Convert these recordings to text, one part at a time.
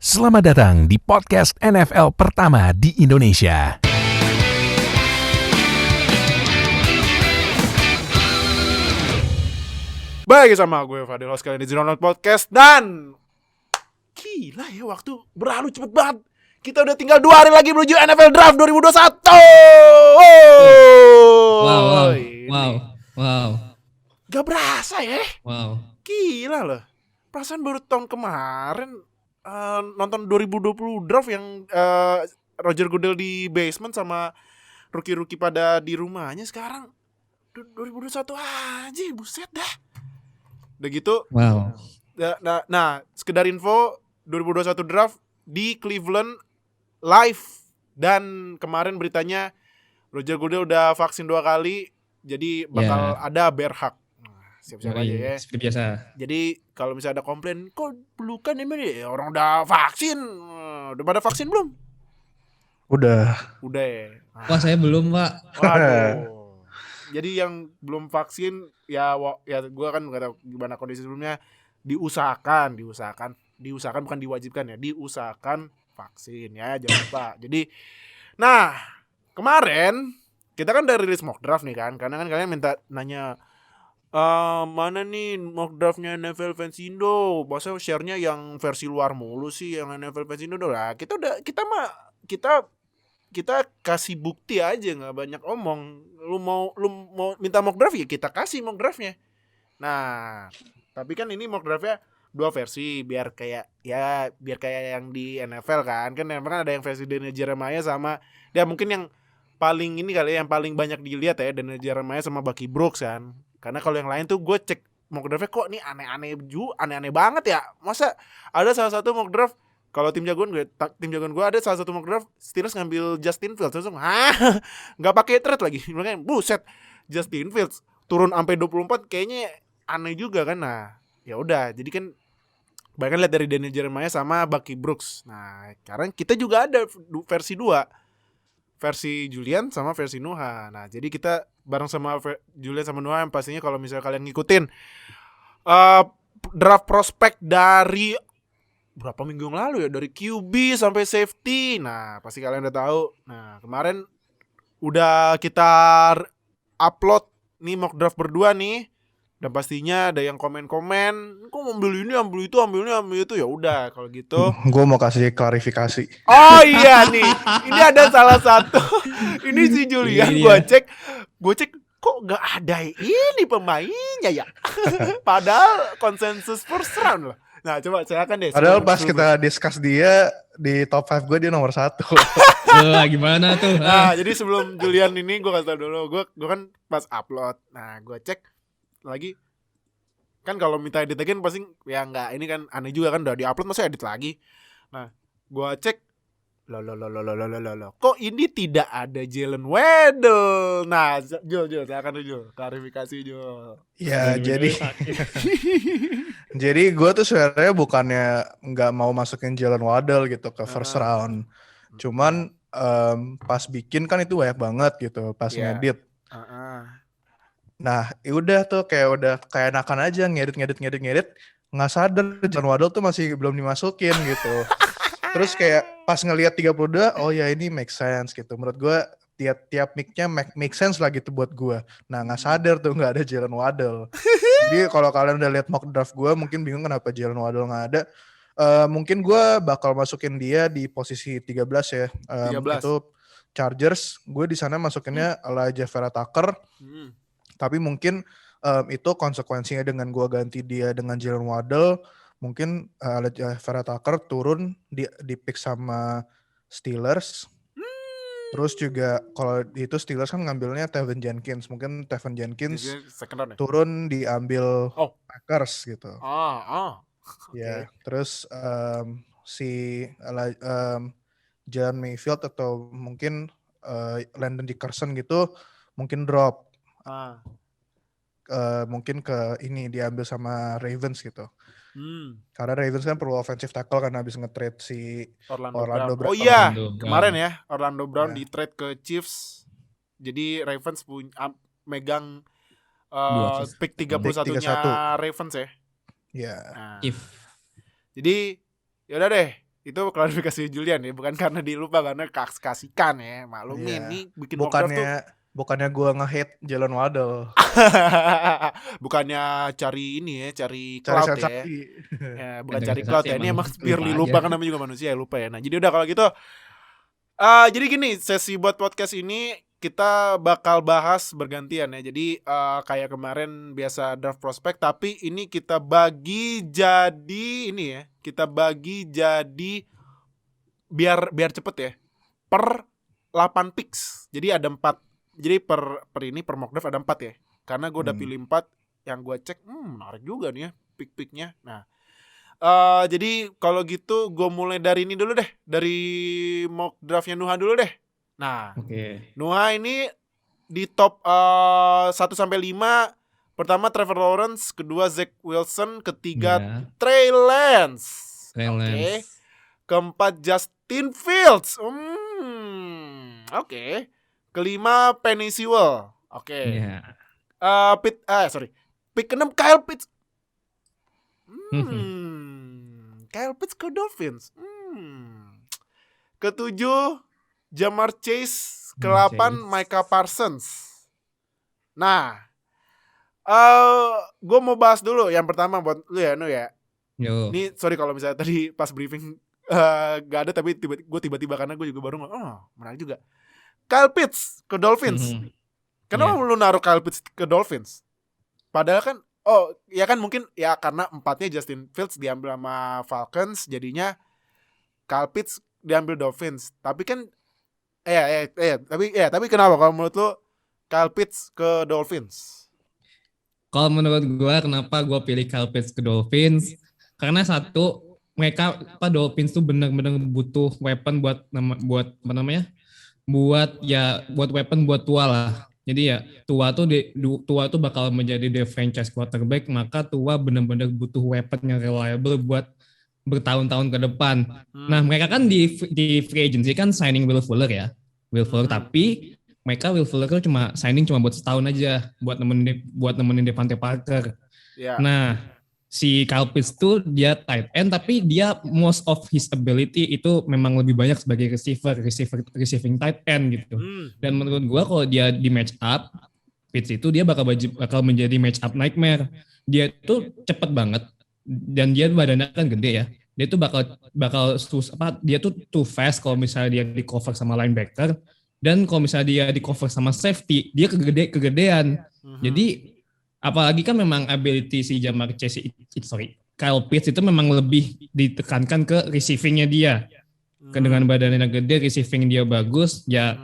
Selamat datang di podcast NFL pertama di Indonesia. Baik, sama gue Fadil Host kalian di Zero Note Podcast. Dan gila ya, waktu berlalu cepet banget. Kita udah tinggal 2 hari lagi menuju NFL Draft 2021. Wow. Gak berasa ya. Wow. Gila loh. Perasaan baru tahun kemarin nonton 2020 Draft yang Roger Goodell di basement sama rookie-rookie pada di rumahnya. Sekarang 2021 aja, buset dah. Udah gitu. Wow. Nah, sekedar info 2021 Draft di Cleveland live. Dan kemarin beritanya Roger Goodell udah vaksin 2 kali, jadi bakal ada bear hug. Siap-siap aja ya. Seperti biasa. Jadi kalau misalnya ada komplain, kok pelukan ini ya, orang udah vaksin. Udah pada vaksin belum? Udah ya. Wah, saya belum, Pak. Waduh. Jadi yang belum vaksin ya gue kan nggak tahu gimana kondisi sebelumnya, diusahakan bukan diwajibkan ya, diusahakan vaksin ya, jangan lupa. Jadi nah, kemarin kita kan udah rilis mock draft nih kan, karena kan kalian nanya mana nih mock draftnya NFL Fansindo, masa share-nya yang versi luar mulu sih, yang NFL Fansindo lah. Kita kasih bukti aja, nggak banyak omong. Lu mau minta mock draft ya kita kasih mock draftnya. Nah, tapi kan ini mock draftnya 2 versi biar kayak yang di NFL kan ada yang versi Daniel Jeremiah sama ya mungkin yang paling ini kali ya, yang paling banyak dilihat ya, Daniel Jeremiah sama Bucky Brooks kan. Karena kalau yang lain tuh gue cek mock draftnya kok nih aneh-aneh banget ya. Masa ada salah satu mock draft, kalau tim jagoan gue ada salah satu mock draft Steelers ngambil Justin Fields, langsung nggak pakai trade lagi. Makanya buset, Justin Fields turun sampai 24 kayaknya aneh juga kan. Nah, ya udah, jadi kan bahkan lihat dari Daniel Jeremiah sama Bucky Brooks. Nah, sekarang kita juga ada versi 2. Versi Julian sama versi Nuha. Nah, jadi kita bareng sama Julian sama Nuha, yang pastinya kalau misalnya kalian ngikutin draft prospek dari berapa minggu yang lalu ya, dari QB sampai safety. Nah, pasti kalian udah tahu. Nah, kemarin udah kita upload nih mock draft berdua nih. Dan pastinya ada yang komen-komen, kok ambil ini, ambil itu, ambil ini, ambil itu. Ya udah, kalau gitu gue mau kasih klarifikasi. Oh iya nih, ini ada salah satu. Ini si Julian, gue cek kok nggak ada ini pemainnya ya. Padahal konsensus first round loh. Nah, coba silakan deh. Padahal pas kita discuss dia di top 5 gue, dia nomor 1. Gimana tuh? Nah, jadi sebelum Julian ini gue kasih tau dulu, gue kan pas upload. Nah, gue cek lagi. Kan kalau minta edit lagi pasti ya nggak, ini kan aneh juga kan, udah di-upload masa edit lagi. Nah, gue cek loh. Kok ini tidak ada Jalen Waddle? Nah, Jul, silakan Jul, klarifikasi Jul. Ya, jadi gue tuh sebenarnya bukannya nggak mau masukin Jalen Waddle gitu ke first round. Cuman pas bikin kan itu banyak banget gitu pas ngedit. Nah, udah tuh kayak enakan aja ngedit, nggak sadar Jalen Waddle tuh masih belum dimasukin gitu. Terus kayak pas ngelihat 32, oh ya ini make sense gitu. Menurut gue tiap mic-nya make sense lah gitu buat gue. Nah, nggak sadar tuh nggak ada Jalen Waddle. Jadi kalau kalian udah lihat mock draft gue mungkin bingung kenapa Jalen Waddle nggak ada. Mungkin gue bakal masukin dia di posisi 13 ya. 13. Itu Chargers. Gue di sana masukinnya Elijah Vera Tucker. Tapi mungkin itu konsekuensinya dengan gue ganti dia dengan Jalen Waddle. Mungkin Vera Tucker turun di pick sama Steelers. Terus juga kalau itu Steelers kan ngambilnya Tevin Jenkins. Mungkin Tevin Jenkins turun diambil Packers gitu. Ya, terus si Jalen Mayfield atau mungkin Landon Dickerson gitu mungkin drop. Mungkin ke ini diambil sama Ravens gitu. Karena Ravens kan perlu offensive tackle karena habis nge-trade si Orlando Brown. Oh iya, kemarin ya Orlando Brown di-trade ke Chiefs. Jadi Ravens megang pick 31-nya Ravens ya. Iya. Nah, jadi yaudah deh, itu klarifikasi Julian ya, bukan karena dilupa, karena kasihkan ya, maklumin Iya. nih bikin mock draft tuh Bukannya gue nge-hate Jalen Waddle. bukannya cari ini ya, cari Cari cloud ya. sensasi. Ya, bukan Cari cari sensasi, cloud ya. Ini emang emang purely lupa lupa aja. kan, namanya juga manusia ya, lupa ya. Nah, jadi udah kalau gitu jadi gini, sesi buat podcast ini kita bakal bahas bergantian ya. Jadi kayak kemarin biasa draft prospect, tapi ini kita bagi jadi ini ya. Kita bagi jadi biar cepet ya. Per 8 picks. Jadi ada 4. Jadi per mock draft ada 4 ya. Karena gue udah pilih 4, yang gue cek menarik juga nih ya pick-picknya. Nah, jadi kalau gitu gue mulai dari ini dulu deh, dari mock draftnya Nuha dulu deh. Nah, Oke. Nuha ini di top 1 sampai 5, pertama Trevor Lawrence, kedua Zach Wilson, ketiga Ya, Trey Lance. Trey Oke. Lance. Keempat Justin Fields. Oke. Kelima Penny Sewell. Oke. Ya. Pick 6 Kyle Pitts. Kyle Pitts ke Dolphins. Ketujuh Jamar Chase. Ke-8 Micah Parsons. Nah, gue mau bahas dulu yang pertama buat lu ya, Nu ya. Yo. Ini sorry kalau misalnya tadi pas briefing gak ada, tapi gue tiba-tiba karena gue juga baru menarik juga. Kyle Pitts ke Dolphins. Kenapa lu naruh Kyle Pitts ke Dolphins? Padahal kan ya kan mungkin ya karena 4-nya Justin Fields diambil sama Falcons, jadinya Kyle Pitts diambil Dolphins. Tapi kan tapi kenapa kalau menurut lu Kyle Pitts ke Dolphins? Kalau menurut gue, kenapa gue pilih Kyle Pitts ke Dolphins? Karena satu, mereka Dolphins tuh benar-benar butuh weapon buat apa namanya? Buat weapon buat Tua lah. Jadi ya Tua tuh bakal menjadi the franchise quarterback, maka Tua benar-benar butuh weapon yang reliable buat bertahun-tahun ke depan. Nah, mereka kan di free agency kan signing Will Fuller ya. Tapi mereka Will Fuller tuh signing cuma buat setahun aja, buat nemenin Devante Parker. Yeah. Nah, si Kyle Pitts tuh dia tight end, tapi dia most of his ability itu memang lebih banyak sebagai receiving tight end gitu. Dan menurut gue kalau dia di match up, Pitts itu dia bakal menjadi match up nightmare. Dia tuh cepet banget dan dia badannya kan gede ya. Dia tuh bakal dia tuh too fast kalau misalnya dia di cover sama linebacker, dan kalau misalnya dia di cover sama safety, dia kegedean. Jadi apalagi kan memang ability si Jamar Chase Kyle Pitts itu memang lebih ditekankan ke receivingnya dia. Dengan badannya gede, receiving dia bagus, ya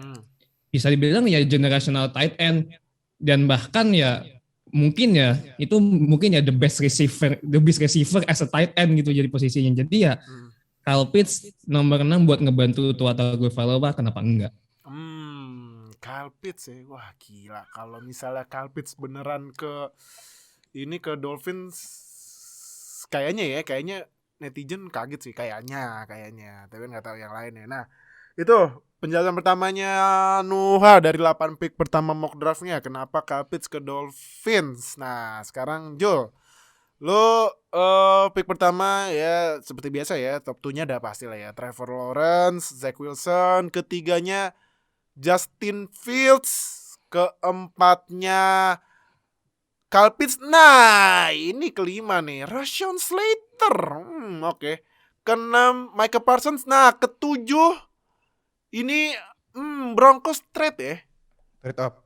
bisa dibilang ya generational tight end, dan bahkan ya mungkin ya the best receiver as a tight end gitu jadi posisinya. Jadi ya Kyle Pitts nomor 6 buat ngebantu Tua Tagovailoa, kenapa enggak? Kyle Pitts ya, wah gila. Kalau misalnya Kyle Pitts beneran ke Dolphins, kayaknya netizen kaget sih, kayaknya. Tapi nggak tahu yang lainnya. Nah, itu penjelasan pertamanya Nuha dari 8 pick pertama mock draftnya. Kenapa Kyle Pitts ke Dolphins? Nah, sekarang Joel, lo pick pertama ya seperti biasa ya, top 2-nya udah pasti lah ya. Trevor Lawrence, Zach Wilson, ketiganya Justin Fields, keempatnya Kyle Pitts. Nah, ini kelima nih, Rashawn Slater. Oke. Keenam Micah Parsons. Nah, ketujuh ini Broncos trade up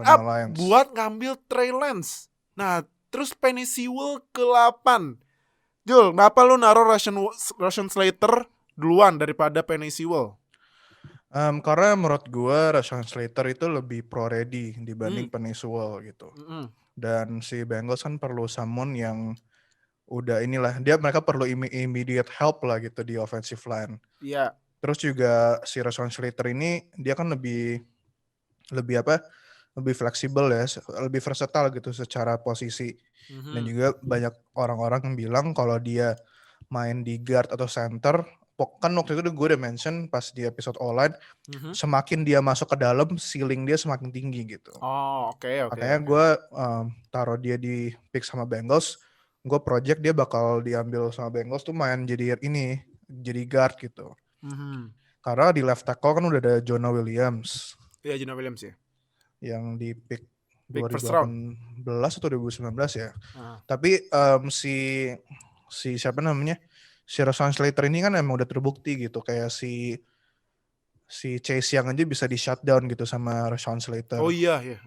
Lions buat ngambil Trey Lance. Nah, terus Penny Sewell ke-8. Jul, kenapa lu naruh Rashawn Slater duluan daripada Penny Sewell? Karena menurut gue Rashawn Slater itu lebih pro ready dibanding Penny Sewell gitu. Dan si Bengals kan perlu someone yang udah mereka perlu immediate help lah gitu di offensive line. Iya. Terus juga si Rashawn Slater ini dia kan lebih fleksibel ya, lebih versatile gitu secara posisi. Dan juga banyak orang-orang yang bilang kalau dia main di guard atau center, kan waktu itu gue udah mention pas di episode online, semakin dia masuk ke dalam, ceiling dia semakin tinggi gitu. Oh, oke. Makanya gue taruh dia di pick sama Bengals. Gue project dia bakal diambil sama Bengals tuh main jadi jadi guard gitu. Mhm. Karena di left tackle kan udah ada Jonah Williams Iya, Jonah Williams ya. yang di pick Pick first round. 2018 atau 2019 ya. Ah. Tapi si siapa namanya? Si Rashawn Slater ini kan emang udah terbukti gitu, kayak si Chase Young aja bisa di shutdown gitu sama Rashawn Slater. Oh iya ya.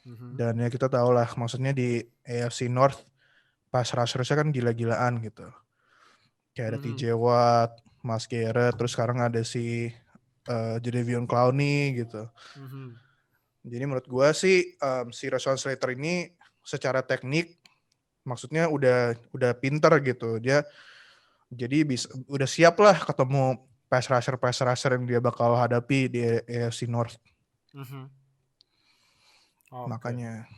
Mhm. Dan ya kita tahu lah, maksudnya di AFC North pass rushers-nya kan gila-gilaan gitu. Kayak ada TJ Watt, Myles Garrett, terus sekarang ada si Jadeveon Clowney gitu. Mhm. Jadi menurut gue sih si Rashawn Slater ini secara teknik maksudnya udah pinter gitu. Dia jadi udah siap lah ketemu pass rusher yang dia bakal hadapi di AFC North. Mhm. Makanya.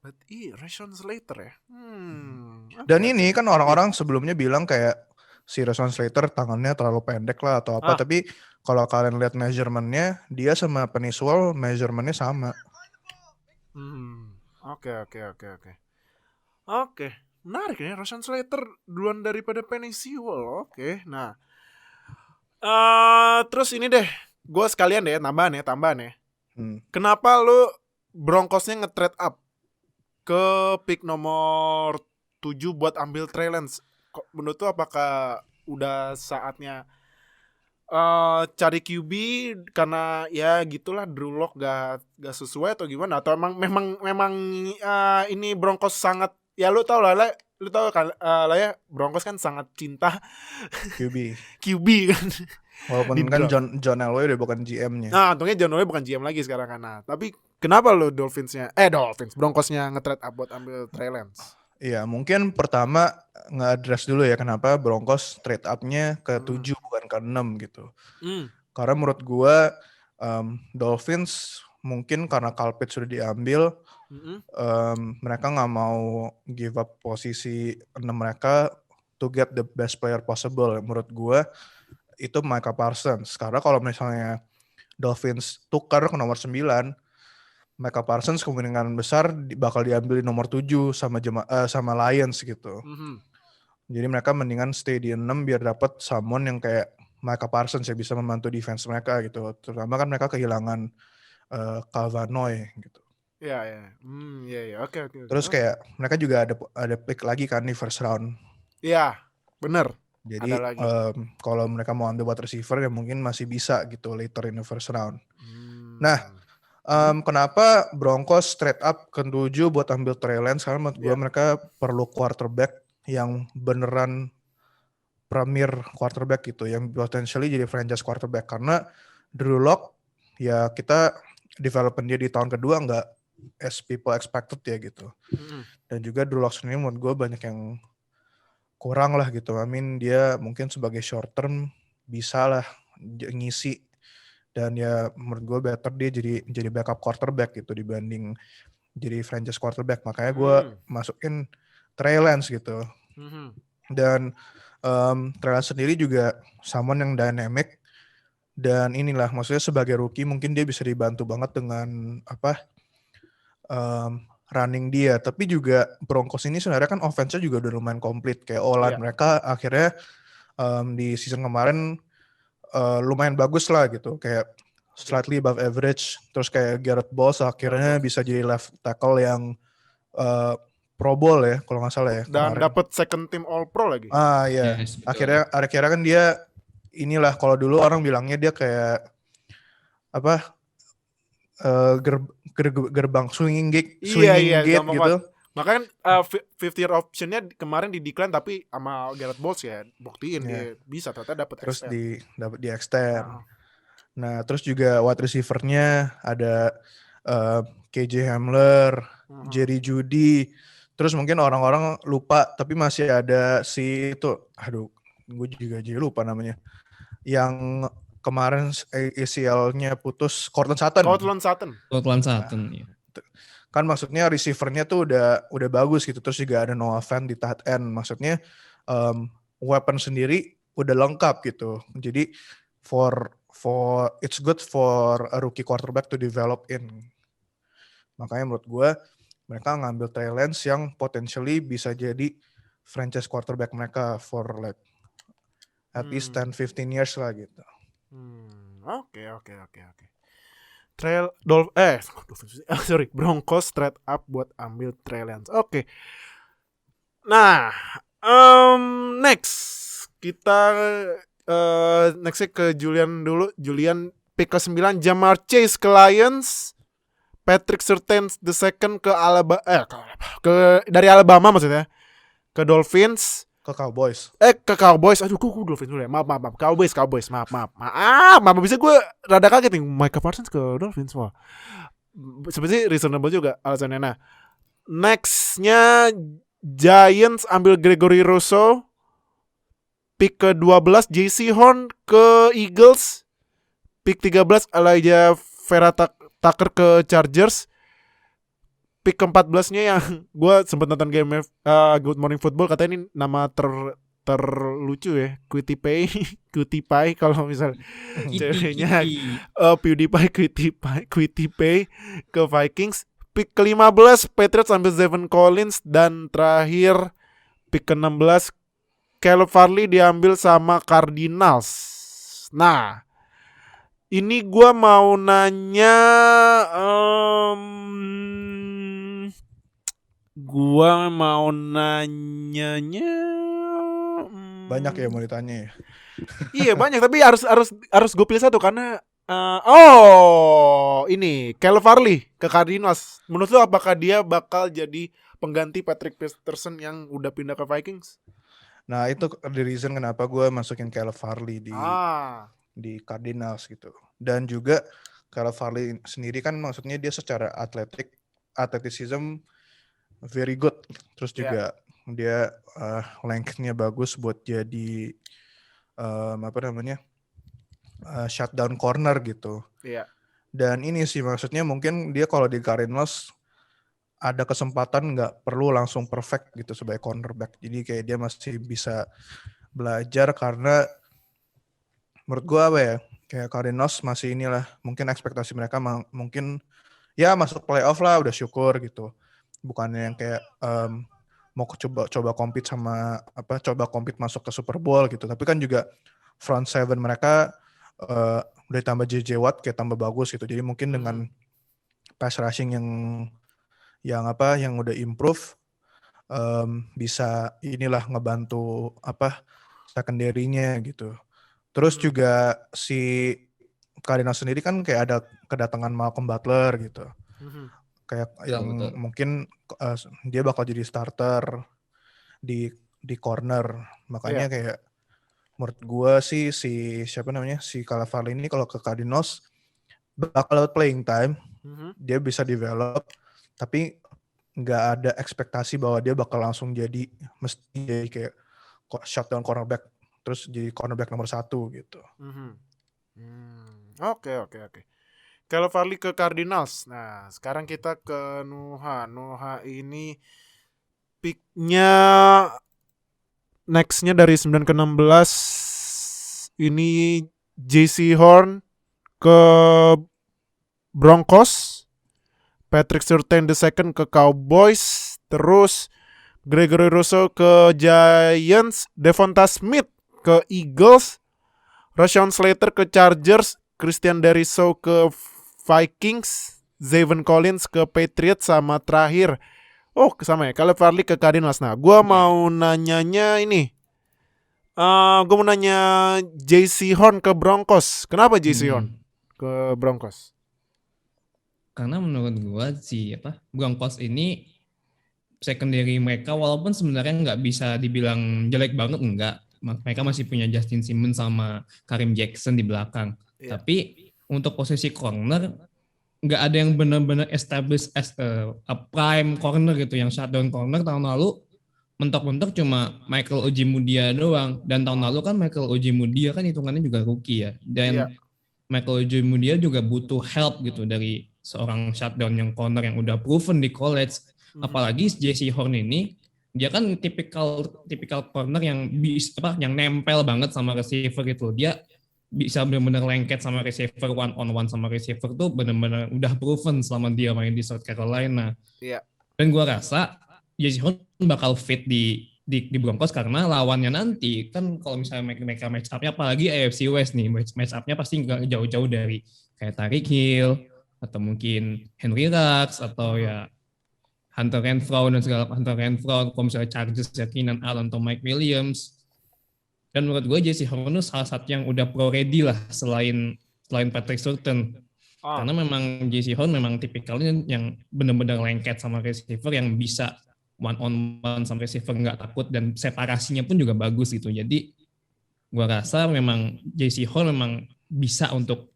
Berarti Rashawn Slater ya. Dan ini kan orang-orang sebelumnya bilang kayak si Rashawn Slater tangannya terlalu pendek lah atau apa. Tapi kalau kalian lihat measurement-nya, dia sama Penny Sewell measurement-nya sama. Oke. Oke, menarik ya, Rashawn Slater duluan daripada Penny Sewell. Oke, nah, terus ini deh, gue sekalian deh tambahan ya. Kenapa lu Broncosnya nge-trade up ke pick nomor 7 buat ambil Trey Lance? Menurut tuh apakah udah saatnya cari QB karena ya gitulah Drew Lock gak sesuai atau gimana, atau memang ini Broncos sangat, ya lu tau lah kan lah ya, Broncos kan sangat cinta QB kan. Walaupun kan John Elway udah bukan GM-nya. Nah, untungnya John Elway bukan GM lagi sekarang kan. Nah, tapi kenapa lo Broncosnya nge-trade up buat ambil Trey Lance? Iya, mungkin pertama nge-address dulu ya kenapa Broncos trade up-nya ke 7 bukan ke 6 gitu. Karena menurut gua Dolphins mungkin karena Kyle Pitts sudah diambil, mereka nggak mau give up posisi 6 mereka to get the best player possible. Menurut gua itu Micah Parsons. Karena kalau misalnya Dolphins tukar ke nomor 9, Micah Parsons kemungkinan besar bakal diambil di nomor 7 sama Lions gitu. Jadi mereka mendingan stay di 6 biar dapat someone yang kayak Micah Parsons yang bisa membantu defense mereka gitu. Terutama kan mereka kehilangan Calvanoy gitu. Iya. Oke. Terus kayak mereka juga ada pick lagi kan di first round. Iya, bener. Jadi kalau mereka mau ambil wide receiver ya mungkin masih bisa gitu later in the first round. Nah, kenapa Broncos trade up ke 7 buat ambil Trey Lance? Karena menurut gue mereka perlu quarterback yang beneran premier quarterback gitu, yang potentially jadi franchise quarterback. Karena Drew Lock ya kita development dia di tahun kedua nggak as people expected ya gitu. Dan juga Drew Lock sendiri menurut gue banyak yang kurang lah gitu. I mean dia mungkin sebagai short term bisa lah ngisi, dan ya menurut gue better dia jadi backup quarterback gitu dibanding jadi franchise quarterback. Makanya gue masukin Trey Lance gitu. Dan Trey Lance sendiri juga someone yang dynamic, dan inilah maksudnya sebagai rookie mungkin dia bisa dibantu banget dengan running dia. Tapi juga Broncos ini sebenarnya kan offense-nya juga udah lumayan komplit. Kayak O-line mereka akhirnya di season kemarin lumayan bagus lah gitu. Kayak slightly above average. Terus kayak Garrett Bowles akhirnya bisa jadi left tackle yang Pro Bowl ya kalau nggak salah ya. Dan dapat second team All Pro lagi. Iya. Yes, akhirnya kan dia inilah, kalau dulu orang bilangnya dia kayak apa? Gerbang swinging gate gitu. Makanya 50-year optionnya kemarin di decline, tapi sama Garrett Bowles ya buktiin dia bisa ternyata dapat terus di extend. Nah terus juga wide receiver-nya ada KJ Hamler, Jerry Jeudy. Terus mungkin orang-orang lupa tapi masih ada si itu, gue juga jadi lupa namanya, yang kemarin ACL-nya putus, Courtland Sutton. Ya. Kan maksudnya receiver-nya tuh udah bagus gitu. Terus juga ada Noah Fant di tight end. Maksudnya weapon sendiri udah lengkap gitu. Jadi for it's good for a rookie quarterback to develop in. Makanya menurut gue mereka ngambil Trey Lance yang potentially bisa jadi franchise quarterback mereka for like at least 10-15 years lah gitu. Oke. Broncos trade up buat ambil Trey Lance. Oke. Nah, next kita nextnya ke Julian dulu. Julian pick ke-9 Ja'Marr Chase ke Lions, Patrick Surtain the second ke dari Alabama maksudnya ke Dolphins, Ke Cowboys. ke Cowboys. Aduh, gue Dolphins dulu ya. Maaf. Cowboys. Maaf. Bisa gue rada kaget nih. Micah Parsons ke Dolphins. Wah. Sebenarnya reasonable juga alasannya. Nah, nextnya Giants ambil Gregory Rousseau. Pick ke-12 JC Horn ke Eagles. Pick 13 Elijah Vera Tucker ke Chargers. Pick ke-14-nya yang gue sempat nonton game Good Morning Football, katanya ini nama terlucu ya, Cutie Pie kalau misal ceweknya Cutie Pie ke Vikings. Pick ke-15 Patriots ambil Zevon Collins, dan terakhir pick ke-16 Caleb Farley diambil sama Cardinals. Nah, ini gue mau nanya, Banyak ya mau ditanya ya. Iya banyak, tapi harus gue pilih satu karena ini Caleb Farley ke Cardinals. Menurut lo apakah dia bakal jadi pengganti Patrick Peterson yang udah pindah ke Vikings? Nah itu the reason kenapa gue masukin Caleb Farley di Cardinals gitu. Dan juga Caleb Farley sendiri kan maksudnya dia secara athleticism very good. Terus juga dia length-nya bagus buat jadi shutdown corner gitu. Iya. Dan ini sih maksudnya mungkin dia kalau di Cardinals ada kesempatan nggak perlu langsung perfect gitu sebagai cornerback. Jadi kayak dia masih bisa belajar, karena menurut gue kayak Cardinals masih inilah, mungkin ekspektasi mereka mungkin ya masuk playoff lah udah syukur gitu. Bukannya yang kayak mau coba compete coba compete masuk ke Super Bowl gitu. Tapi kan juga front seven mereka udah tambah JJ Watt kayak tambah bagus gitu. Jadi mungkin dengan pass rushing yang udah improve, bisa inilah ngebantu secondary-nya gitu. Terus juga si Cardinals sendiri kan kayak ada kedatangan Malcolm Butler gitu. Kayak yang mungkin dia bakal jadi starter di corner. Makanya kayak menurut gue sih si Caleb Farley ini kalau ke Cardinals bakal playing time. Dia bisa develop, tapi nggak ada ekspektasi bahwa dia bakal langsung mesti jadi kayak shutdown cornerback terus jadi cornerback nomor 1 gitu. Oke. Caleb Farley ke Cardinals. Nah, sekarang kita ke Nuha ini picknya nextnya dari 9 ke 16 ini JC Horn ke Broncos, Patrick Surtain the second ke Cowboys, terus Gregory Rousseau ke Giants, Devonta Smith ke Eagles, Rashawn Slater ke Chargers, Christian Darrisaw ke Vikings, Zevon Collins ke Patriots, sama terakhir sama ya, Caleb Farley ke Cardinals. Nah, gue mau nanyanya ini. Gue mau nanya JC Horn ke Broncos. Kenapa JC Horn ke Broncos? Karena menurut gue Broncos ini secondary mereka walaupun sebenarnya nggak bisa dibilang jelek banget, enggak. Mereka masih punya Justin Simmons sama Kareem Jackson di belakang. Yeah. Tapi untuk posisi corner nggak ada yang benar-benar established as a prime corner gitu, yang shutdown corner. Tahun lalu mentok-mentok cuma Michael Ojemudia doang, dan tahun lalu kan Michael Ojemudia kan hitungannya juga rookie ya, dan Michael Ojemudia juga butuh help gitu dari seorang shutdown yang corner yang udah proven di college. Apalagi JC Horn ini dia kan tipikal corner yang yang nempel banget sama receiver gitu. Dia bisa benar-benar lengket sama receiver, one on one sama receiver tuh benar-benar udah proven selama dia main di South Carolina. Iya. Dan gua rasa JC Horn bakal fit di di Broncos karena lawannya nanti kan kalau misalnya mereka match up-nya apalagi AFC West nih, match up-nya pasti nggak jauh-jauh dari kayak Tyreek Hill atau mungkin Henry Ruggs atau ya Hunter Renfrow dan segala Hunter Renfrow, kalau misalnya Chargers ya Keenan Allen atau Mike Williams. Dan menurut gue Jesse Horn salah satu yang udah pro ready lah selain Patrick Surtain. Karena memang Jesse Horn memang tipikalnya yang benar-benar lengket sama receiver yang bisa one on one sama receiver nggak takut dan separasinya pun juga bagus gitu. Jadi gue rasa memang Jesse Horn memang bisa untuk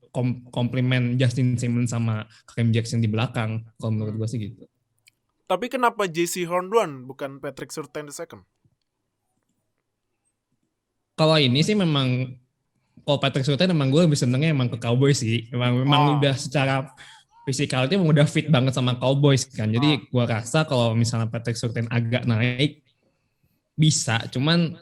komplement Justin Simmons sama Kareem Jackson di belakang. Kalau menurut gue sih gitu. Tapi kenapa Jesse Horn duluan bukan Patrick Surtain II? Kalau ini sih memang kalau Patrick Surtain memang gue lebih senengnya emang ke Cowboys sih. Memang udah secara physicality emang udah fit banget sama Cowboys kan. Jadi gue rasa kalau misalnya Patrick Surtain agak naik bisa. Cuman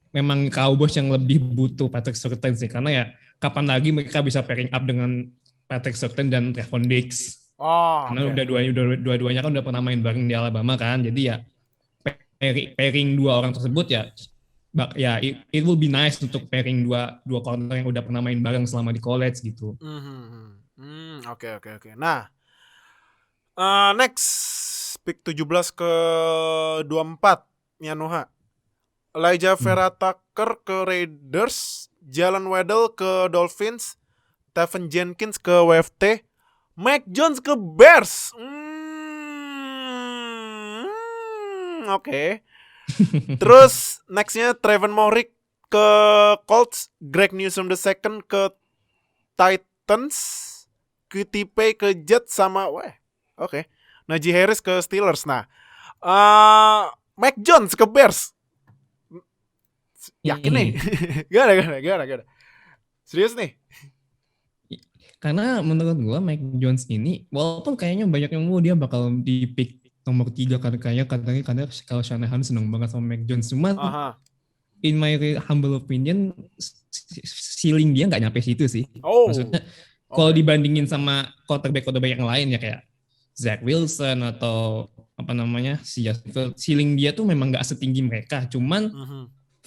memang Cowboys yang lebih butuh Patrick Surtain sih. Karena ya kapan lagi mereka bisa pairing up dengan Patrick Surtain dan Trevon Diggs. Karena dua-duanya kan udah pernah main bareng di Alabama kan. Jadi ya pairing dua orang tersebut ya it will be nice untuk pairing dua corner yang udah pernah main bareng selama di college gitu. Oke. Nah, next pick 17 ke 24 Nyanoha. Elijah Vera Tucker ke Raiders, Jalen Waddle ke Dolphins, Tevin Jenkins ke WFT, Mac Jones ke Bears. Oke. Terus nextnya Trevon Moehrig ke Colts, Greg Newsome II ke Titans, QT ke Jets sama Najee Harris ke Steelers. Nah, Mac Jones ke Bears. Yakin nih? Gimana? Serius nih? Karena menurut gue Mac Jones ini walaupun kayaknya banyak yang mau dia bakal di pick nomor 3 karena kalau Shanahan seneng banget sama Mac Jones. Cuman in my humble opinion ceiling dia nggak nyampe situ sih. Maksudnya kalau dibandingin sama quarterback yang lain ya kayak Zach Wilson atau ceiling dia tuh memang nggak setinggi mereka. Cuman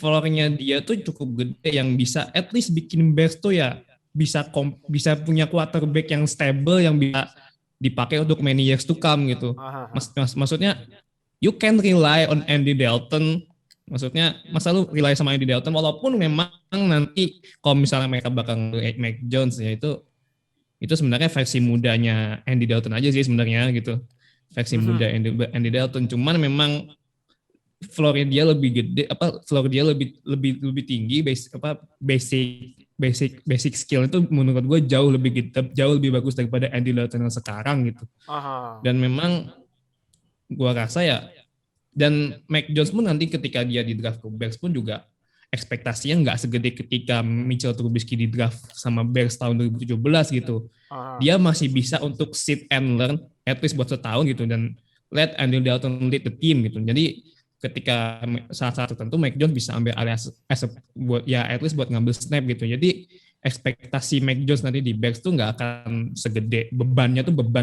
floor-nya dia tuh cukup gede yang bisa at least bikin Bears tuh ya bisa punya quarterback yang stable yang bisa dipakai untuk many years to come gitu. Maksudnya you can rely on Andy Dalton. Maksudnya masa lu rely sama Andy Dalton walaupun memang nanti kalau misalnya mereka bakal Mac Jones ya itu sebenarnya versi mudanya Andy Dalton aja sih sebenarnya gitu. Versi muda Andy Dalton, cuman memang floor-nya dia lebih gede, floor dia lebih tinggi, basic skill itu menurut gue jauh lebih bagus daripada Andy Dalton yang sekarang gitu. Dan memang gue rasa ya, dan Mac Jones pun nanti ketika dia di draft ke Bears pun juga ekspektasinya nggak segede ketika Mitchell Trubisky di draft sama Bears tahun 2017 gitu. Dia masih bisa untuk sit and learn at least buat setahun gitu dan let Andy Dalton lead the team gitu. Jadi ketika saat tertentu Mac Jones bisa ambil alias buat ya at least buat ngambil snap gitu. Jadi ekspektasi Mac Jones nanti di Bears tuh nggak akan segede beban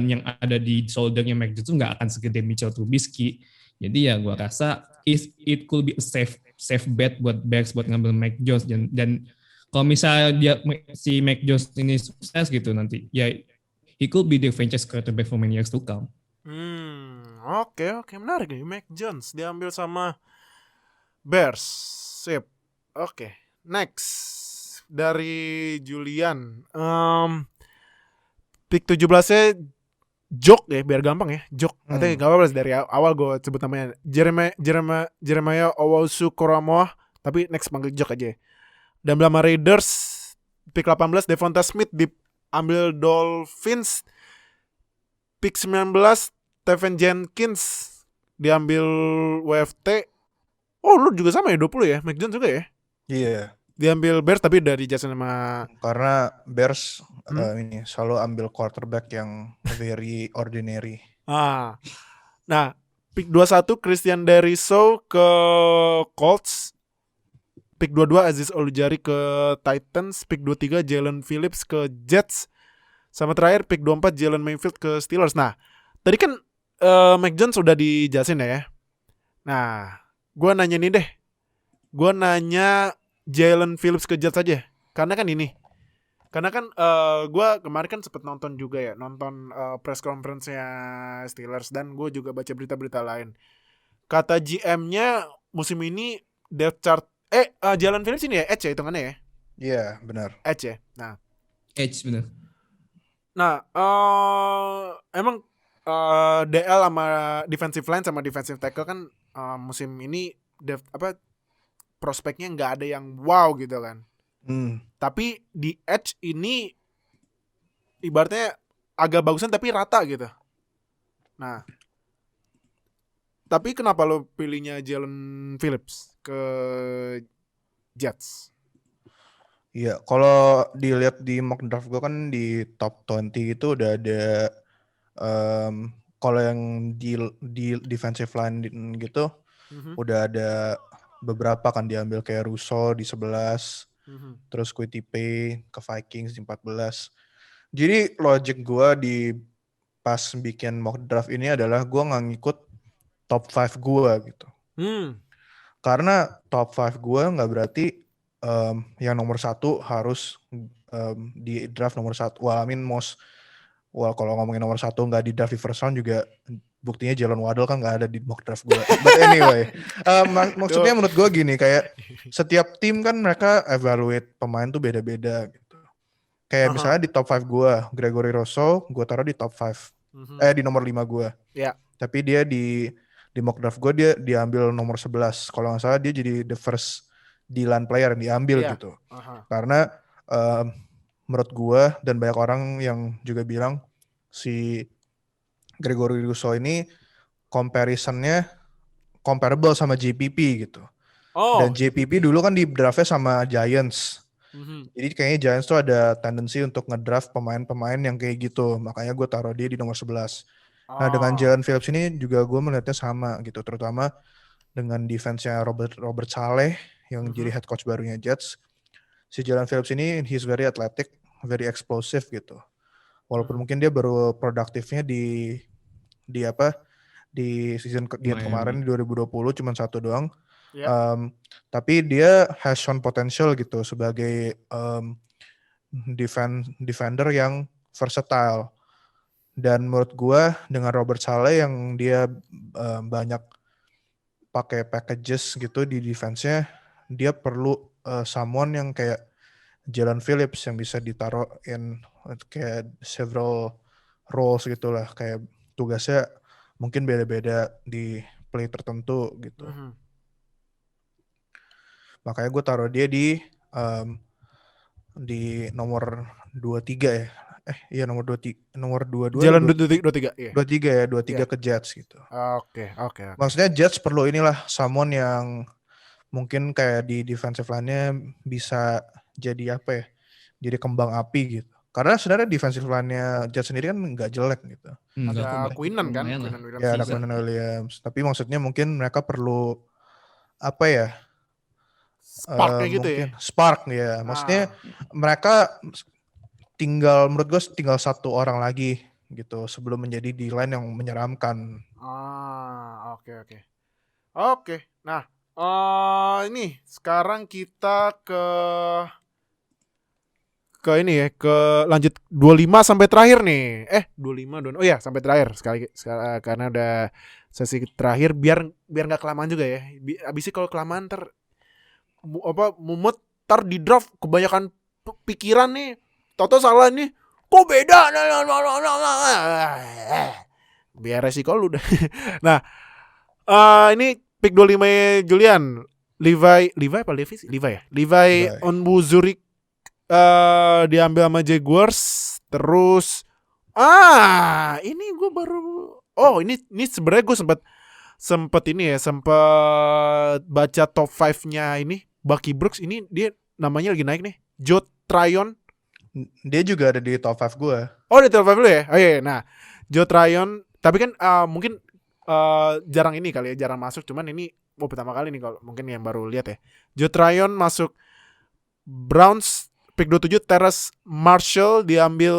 yang ada di shouldernya Mac Jones tuh nggak akan segede Mitchell Trubisky. Jadi ya gue rasa it could be a safe bet buat Bears buat ngambil Mac Jones dan kalau misalnya si Mac Jones ini sukses gitu nanti ya he could be the franchise quarterback for many years to come. Oke, menarik nih. Mac Jones diambil sama Bears. Sip. Oke. Next dari Julian. Pick 17-nya Jok ya, biar gampang ya. Jok. Katanya gak apa-apa dari awal gue sebut namanya Jeremiah Owusu-Koramoah, tapi next panggil Jok aja. Dan sama Raiders pick 18 Devonta Smith diambil Dolphins. Pick 19 Tevin Jenkins diambil WFT. Oh, lu juga sama ya 20 ya? Mac Jones juga ya? Iya. Diambil Bears tapi dari Jason sama karena Bears ini selalu ambil quarterback yang very ordinary. Nah, pick 21 Christian Darrisaw ke Colts. Pick 22 Aziz Ojulari ke Titans. Pick 23 Jalen Phillips ke Jets. Sama terakhir pick 24 Jalen Mayfield ke Steelers. Nah, tadi kan Mac Jones sudah dijelasin ya. Nah, Gue nanya nih deh. Gue nanya Jalen Phillips ke Jets aja. Karena kan gue kemarin kan sempet nonton juga ya. Nonton press conference-nya Steelers. Dan gue juga baca berita-berita lain. Kata GM-nya musim ini depth chart Jalen Phillips ini ya edge ya hitungannya ya. Iya, benar. Edge ya. Nah, Edge bener. Nah, emang DL sama defensive line sama defensive tackle kan musim ini prospeknya nggak ada yang wow gitu kan. Tapi di edge ini ibaratnya agak bagusan tapi rata gitu. Nah, tapi kenapa lo pilihnya Jalen Phillips ke Jets? Iya, kalau dilihat di mock draft gue kan di top 20 itu udah ada kalau yang di defensive line gitu udah ada beberapa kan diambil kayak Russo di 11, terus Quitipe ke Vikings di 14. Jadi logic gue di pas bikin mock draft ini adalah gue nggak ngikut top 5 gue gitu. Karena top 5 gue nggak berarti yang nomor 1 harus di draft nomor 1. Kalau ngomongin nomor 1 nggak di draft di first round juga buktinya Jalen Waddle kan nggak ada di mock draft gue. But anyway, maksudnya menurut gue gini, kayak setiap tim kan mereka evaluate pemain tuh beda-beda gitu. Kayak misalnya di top 5 gue, Gregory Rousseau gue taruh di top 5. Di nomor 5 gue. Yeah. Tapi dia di mock draft gue dia diambil nomor 11. Kalau nggak salah dia jadi the first D-line player yang diambil gitu. Karena menurut gue dan banyak orang yang juga bilang si Gregory Rousseau ini comparable sama JPP gitu. Dan JPP dulu kan di draftnya sama Giants. Jadi kayaknya Giants tuh ada tendensi untuk ngedraft pemain-pemain yang kayak gitu. Makanya gue taruh dia di nomor 11. Nah dengan Jalen Phillips ini juga gue melihatnya sama gitu. Terutama dengan defense-nya Robert Saleh yang jadi head coach barunya Jets. Si Jalen Phillips ini he's very athletic, very explosive gitu. Walaupun mungkin dia baru produktifnya di season kemarin di 2020 cuma 1 doang. Tapi dia has shown potential gitu sebagai defender yang versatile. Dan menurut gue dengan Robert Saleh yang dia banyak pakai packages gitu di defense-nya, dia perlu someone yang kayak Jalen Phillips yang bisa ditaruh in kayak several roles gitulah, kayak tugasnya mungkin beda-beda di play tertentu gitu. Makanya gue taruh dia di nomor 23 ya. Nomor 22. Jalan 23 ya. 23 ke Jets gitu. Oke. Maksudnya Jets perlu inilah someone yang mungkin kayak di defensive line-nya bisa jadi apa ya? Jadi kembang api gitu. Karena sebenarnya defensive line-nya Jets sendiri kan nggak jelek gitu. Ada Quinlan kan? Ya ada Quinlan Williams. Tapi maksudnya mungkin mereka perlu apa ya? Spark gitu ya. Spark ya. Maksudnya mereka menurut gue tinggal 1 orang lagi gitu sebelum menjadi D-line yang menyeramkan. Oke. Nah, ini sekarang kita ke ini ya, ke lanjut 25 sampai terakhir nih. 25 sampai terakhir sekali karena udah sesi terakhir biar enggak kelamaan juga ya. Abisnya kalau kelamaan mumet di draft kebanyakan pikiran nih. Toto salah nih. Kok beda? Biar resiko lu dah. Nah, ini pick 25 Julian. Levi apa Levi? Levi Onwuzurike diambil sama Jaguars. Terus ini gue baru ini sebenarnya gue sempat baca top 5-nya ini Bucky Brooks. Ini dia namanya lagi naik nih. Joe Tryon. Dia juga ada di top 5 gue. Di top 5 lu ya? Iya. Nah, Joe Tryon. Tapi kan mungkin jarang masuk. Cuman ini pertama kali nih kalau mungkin yang baru lihat ya. Joe Tryon masuk Browns pick 27. Terrace Marshall diambil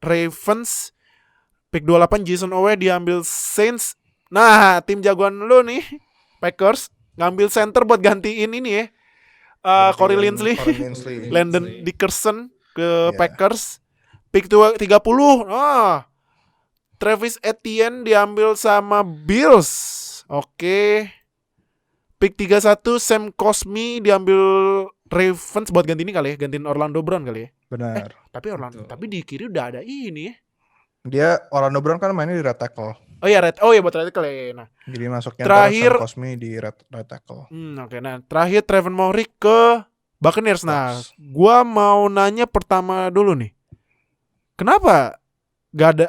Ravens. Pick 28 Jason Owe diambil Saints. Nah, tim jagoan lu nih Packers ngambil center buat gantiin ini ya. Corey Linsley. Landon Dickerson ke Packers. Pick 30. Travis Etienne diambil sama Bills. Oke. Pick 31 Sam Cosmi diambil Ravens buat ganti ini kali ya, gantiin Orlando Brown kali ya. Benar. Tapi di kiri udah ada ini ya. Dia Orlando Brown kan mainnya di right tackle. Oh iya buat right tackle ya. Nah, jadi masuknya terakhir Sam Cosmi di right tackle. Oke. Nah, terakhir Trevor Murray ke Buccaneers. Nah, gua mau nanya pertama dulu nih. Kenapa gak ada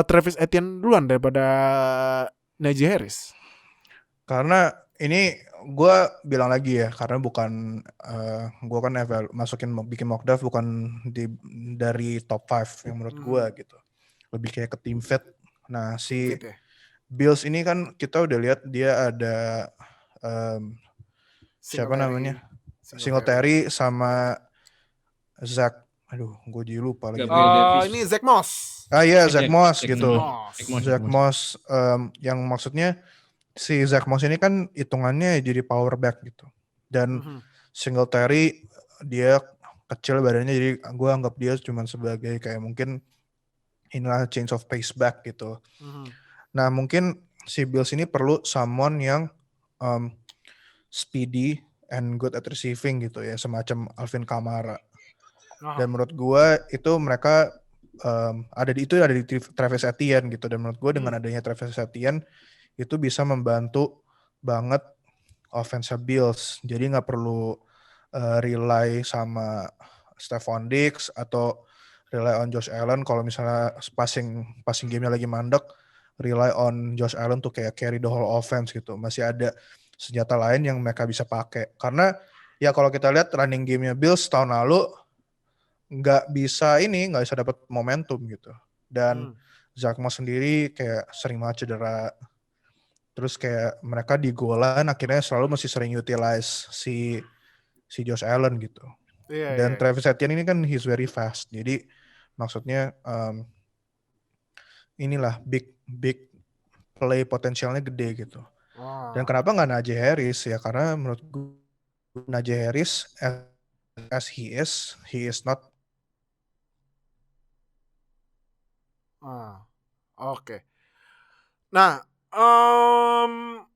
Travis Etienne duluan daripada Najee Harris? Karena ini gue bilang lagi ya, karena bukan gue kan bikin mock draft bukan dari top 5 yang menurut gue gitu, lebih kayak ke team fit. Nah si fit, ya? Bills ini kan kita udah lihat dia ada siapa namanya Singletary sama Zach, aduh gue jadi lupa lagi. Ini Zach Moss. Zach Moss gitu. Zach Moss yang maksudnya si Zach Moss ini kan hitungannya jadi power back gitu. Dan Singletary dia kecil badannya, jadi gue anggap dia cuma sebagai kayak mungkin inilah change of pace back gitu. Nah mungkin si Bills ini perlu someone yang speedy and good at receiving gitu ya, semacam Alvin Kamara. Dan menurut gue itu mereka ada di Travis Etienne gitu. Dan menurut gue dengan adanya Travis Etienne itu bisa membantu banget offense Bills. Jadi nggak perlu rely sama Stephon Diggs atau rely on Josh Allen. Kalau misalnya passing game-nya lagi mandek, rely on Josh Allen tuh kayak carry the whole offense gitu. Masih ada senjata lain yang mereka bisa pakai. Karena ya kalau kita lihat running game-nya Bills tahun lalu nggak bisa dapat momentum gitu. Dan Zach Moss sendiri kayak sering banget cedera. Terus kayak mereka di goal-line akhirnya selalu masih sering utilize si Josh Allen gitu. Dan Travis Etienne ini kan he's very fast. Jadi maksudnya inilah big play potensialnya gede gitu. Dan kenapa nggak Najee Harris ya? Karena menurut gue Najee Harris as he is not. Oke. Nah,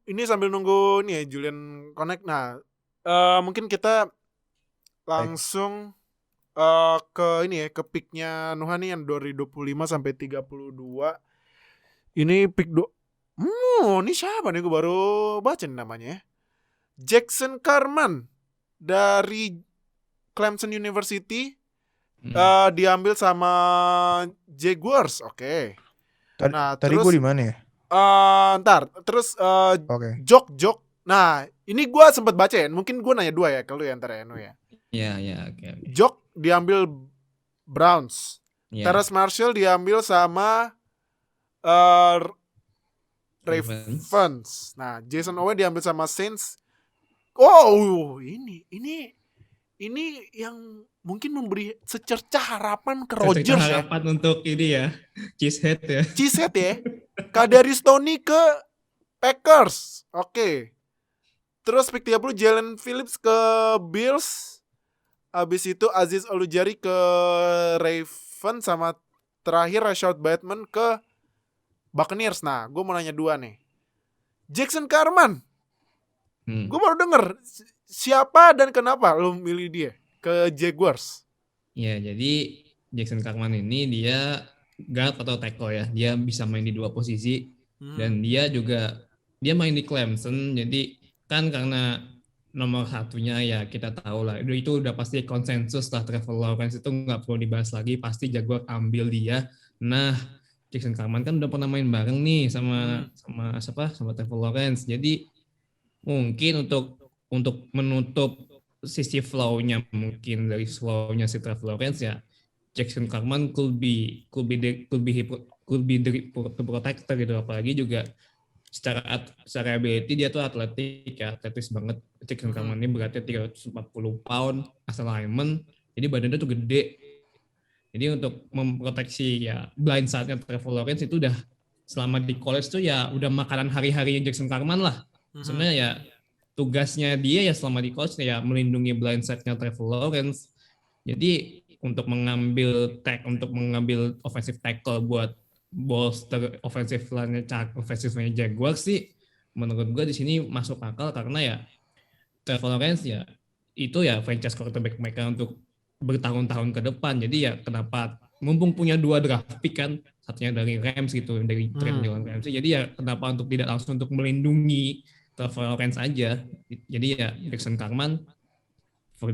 ini sambil nunggu nih ya Julian connect. Nah, mungkin kita langsung ke ini ya, ke picknya Nuha nih yang 2025 sampai 32. Ini pick ini siapa nih, gue baru baca namanya ya. Jackson Carman dari Clemson University. Diambil sama Jaguars. Oke. Nah, tadi gue di mana ya? Ntar terus Jok. Nah, ini gue sempat baca ya. Mungkin gue nanya dua ya kalau ya ntar ya Nu ya. Iya, oke. Jok diambil Browns. Terrace Marshall diambil sama Ravens. Nah, Jason Owe diambil sama Saints. Ini yang mungkin memberi secercah harapan ke Rodgers ya. Harapan untuk ini ya, Cheesehead ya. Kadarius Toney ke Packers. Oke. Terus pick 30 Jalen Phillips ke Bills. Abis itu Aziz Ojulari ke Ravens. Sama terakhir Rashad Bateman ke Buccaneers. Nah, gue mau nanya dua nih. Jackson Carman. Gue baru denger. Siapa dan kenapa lo milih dia ke Jaguars? Ya, jadi Jackson Carman ini dia guard atau tackle ya. Dia bisa main di dua posisi. Dan dia main di Clemson. Jadi kan karena nomor satunya ya kita tahu lah. Itu udah pasti konsensus lah, Trevor Lawrence itu nggak perlu dibahas lagi. Pasti Jaguar ambil dia. Nah, Jackson Carman kan udah pernah main bareng nih sama Trevor Lawrence. Jadi mungkin untuk menutup sisi flow-nya mungkin dari flow-nya si Trevor Lawrence ya, Jackson Carman could be the protector gitu. Apalagi juga secara ability dia tuh atletis banget. Jackson Carman ini beratnya 340 pound, asal lineman, jadi badannya tuh gede. Jadi untuk memproteksi ya blind side-nya Trevor Lawrence itu udah selama di college tuh ya udah makanan hari-harinya Jackson Carman lah. Sebenarnya ya tugasnya dia ya selama di coach ya melindungi blind side-nya Trevor Lawrence. Jadi untuk mengambil offensive tackle buat bolster offensive-nya Jaguars sih menurut gue di sini masuk akal karena ya Trevor Lawrence ya itu ya franchise quarterback mereka untuk bertahun-tahun ke depan. Jadi ya kenapa mumpung punya 2 draft pick kan, satunya dari Rams gitu, dari trade Jalen Ramsey. Jadi ya kenapa untuk tidak langsung untuk melindungi Trevor Lawrence aja. Jadi ya Jackson Carman for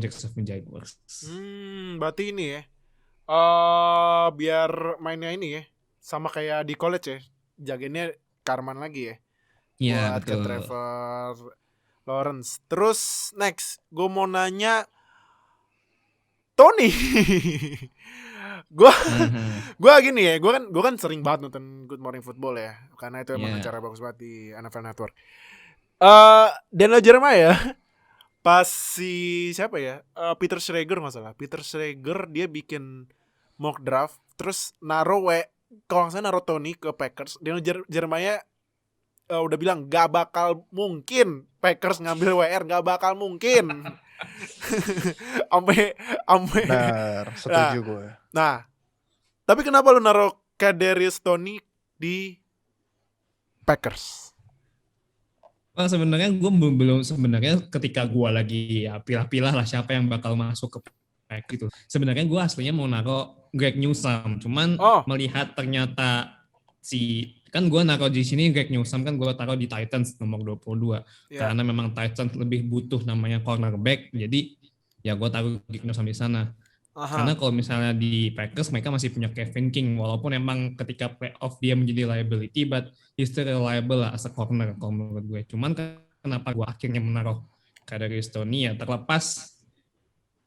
Jackson Jaguars. Berarti ini ya. Biar mainnya ini ya sama kayak di college ya. Jagainnya Carman lagi ya. Iya, Buat ke betul. Trevor Lawrence. Terus next, gue mau nanya Tony. Gue gini ya, gue kan sering banget nonton Good Morning Football ya, karena itu emang acara bagus banget di NFL Network. Daniel Jeremiah pas si siapa ya, Peter Schrager nggak salah, Peter Schrager dia bikin mock draft, terus kalau nggak salah naruh Tony ke Packers. Daniel Jeremiah udah bilang gak bakal mungkin Packers ngambil WR, gak bakal mungkin. Benar, setuju gue. Nah, tapi kenapa lu naruh Kadarius Toney di Packers? Well, sebenarnya gue belum sebenarnya ketika gue lagi ya pilah-pilah lah siapa yang bakal masuk ke Packers gitu. Sebenarnya gue aslinya mau naruh Greg Newsome, cuman melihat ternyata kan gue naruh di sini Greg Newsome kan gue taruh di Titans nomor 22 karena memang Titans lebih butuh namanya cornerback, jadi ya gue taruh Greg Newsome di sana. Karena kalau misalnya di Packers mereka masih punya Kevin King, walaupun emang ketika playoff dia menjadi liability, but he's still reliable lah as a corner kalau menurut gue. Cuman kenapa gue akhirnya menaruh Kadarius Toney ya terlepas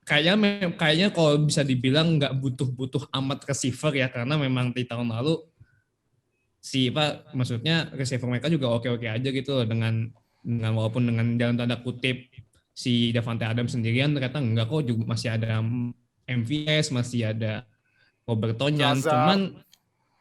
kayaknya kalau bisa dibilang nggak butuh amat receiver ya, karena memang di tahun lalu maksudnya receiver mereka juga oke-oke aja gitu loh, dengan walaupun dengan dalam tanda kutip si Davante Adams sendirian ternyata enggak kok, juga masih ada MVS, masih ada Robert Tonyan, cuman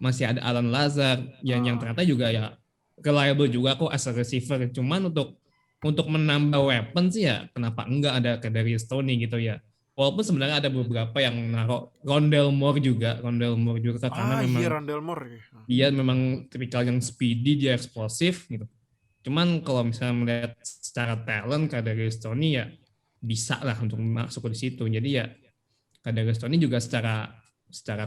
masih ada Alan Lazard yang ternyata juga ya reliable juga kok as a receiver. Cuman untuk menambah weapon sih ya kenapa enggak ada Kadarius Toney gitu ya. Walaupun sebenarnya ada beberapa yang naruh Rondale Moore juga karena memang Rondale Moore dia memang tipikal yang speedy, dia eksplosif gitu. Cuman kalau misalnya melihat secara talent Kadarius Toney ya bisa lah untuk masuk ke situ. Jadi ya Kadarius Toney juga secara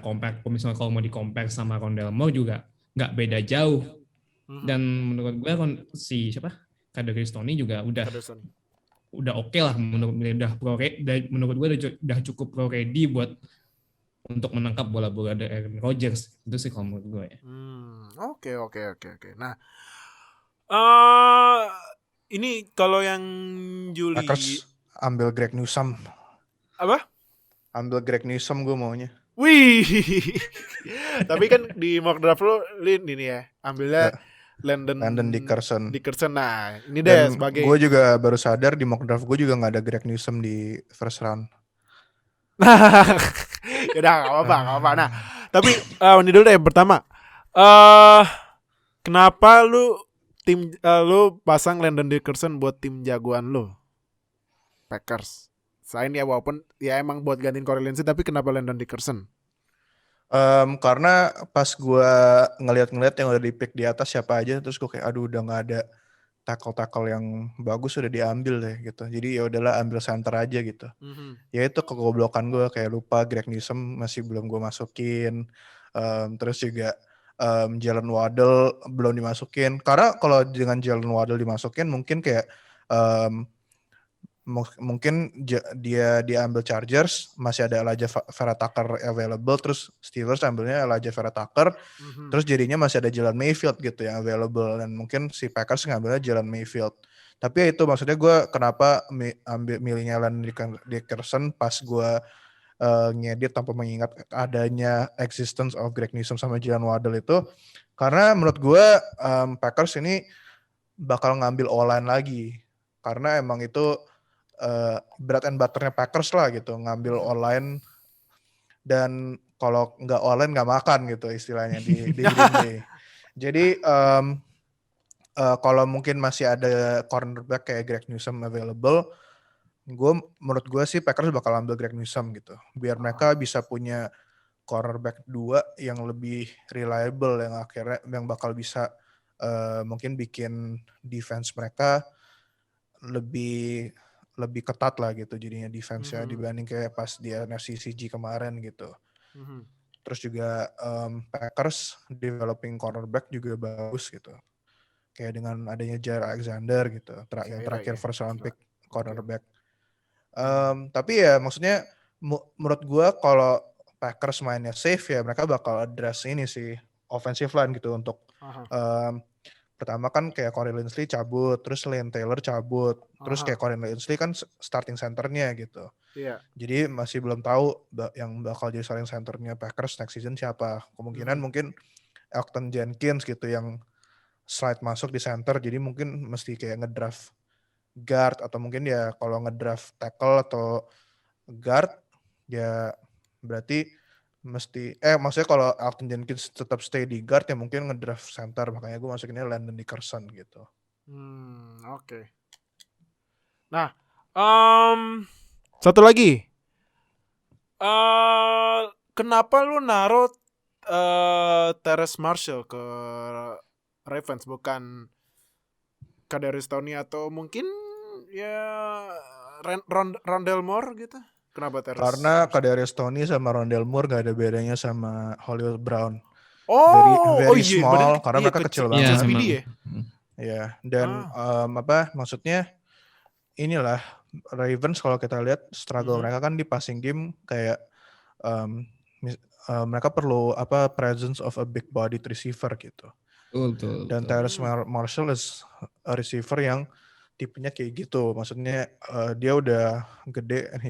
compare, misalnya kalau mau di-compare sama Rondale Moore juga nggak beda jauh. Dan menurut gue Kadarius Toney juga udah oke lah menurut gue udah cukup pro ready buat untuk menangkap bola-bola dari Aaron Rodgers. Itu sih kalau menurut gue ya. Oke. Nah, ini kalau yang Juli Packers ambil Greg Newsome. Apa? Ambil Greg Newsome gue maunya. Wih. Tapi kan di mock draft lo ini ya, ambilnya Landon Dickerson. Nah, ini deh sebagai. Gue juga baru sadar di mock draft gue juga nggak ada Greg Newsome di first round. Yaudah, nggak apa-apa. Nah, tapi ini dulu deh pertama. Kenapa lu pasang Landon Dickerson buat tim jagoan lu, Packers? Selain ya walaupun ya emang buat gantiin Corey Linsley, tapi kenapa Landon Dickerson? Karena pas gue ngeliat yang udah di pick di atas siapa aja, terus gue kayak aduh udah nggak ada tackle yang bagus udah diambil deh gitu. Jadi ya udahlah ambil center aja gitu. Ya itu kegoblokan gue, kayak lupa Greg Newsome masih belum gue masukin. Terus juga Jalen Waddle belum dimasukin. Karena kalau dengan Jalen Waddle dimasukin mungkin kayak mungkin dia ambil Chargers, masih ada Elijah Vera Tucker available, terus Steelers ambilnya Elijah Vera Tucker, terus jadinya masih ada Jalen Mayfield gitu yang available, dan mungkin si Packers ngambilnya Jalen Mayfield. Tapi ya itu maksudnya gue kenapa milihnya Landon Dickerson pas gue ngedit tanpa mengingat adanya existence of Greg Newsome sama Jalen Waddle itu, karena menurut gue Packers ini bakal ngambil O-line lagi, karena emang itu bread and butternya Packers lah gitu, ngambil O-line, dan kalau nggak O-line nggak makan gitu istilahnya di Green Bay. Jadi kalau mungkin masih ada cornerback kayak Greg Newsome available, menurut gue sih Packers bakal ambil Greg Newsome gitu. Biar mereka bisa punya cornerback 2 yang lebih reliable, yang akhirnya yang bakal bisa mungkin bikin defense mereka lebih ketat lah gitu jadinya defense-nya dibanding kayak pas di NFC CG kemarin gitu. Terus juga Packers developing cornerback juga bagus gitu. Kayak dengan adanya Jair Alexander gitu, yang terakhir first round pick cornerback. Tapi ya maksudnya menurut gue kalau Packers mainnya safe ya mereka bakal address ini sih offensive line gitu untuk pertama kan kayak Corey Linsley cabut, terus Lane Taylor cabut, terus kayak Corey Linsley kan starting centernya gitu. Jadi masih belum tahu yang bakal jadi starting centernya Packers next season siapa. Kemungkinan mungkin Elgton Jenkins gitu yang slide masuk di center, jadi mungkin mesti kayak ngedraft guard atau mungkin ya kalau ngedraft tackle atau guard ya berarti mesti maksudnya kalau Elgton Jenkins tetap stay di guard ya mungkin ngedraft center, makanya gue masukinnya Landon Dickerson gitu. Oke. Nah, satu lagi. Kenapa lu naruh Terrace Marshall ke Ravens bukan Kadarius Toney atau mungkin ya Rondale Moore gitu? Kenapa Terrace? Karena Kadarius Toney sama Rondale Moore gak ada bedanya sama Hollywood Brown. Very Small karena mereka kecil banget. Speedy ya. Ya, dan maksudnya inilah Ravens kalau kita lihat struggle mereka kan di passing game kayak mereka perlu presence of a big bodied receiver gitu. Betul. Dan Terrace Marshall is a receiver yang tipenya kayak gitu. Maksudnya dia udah gede and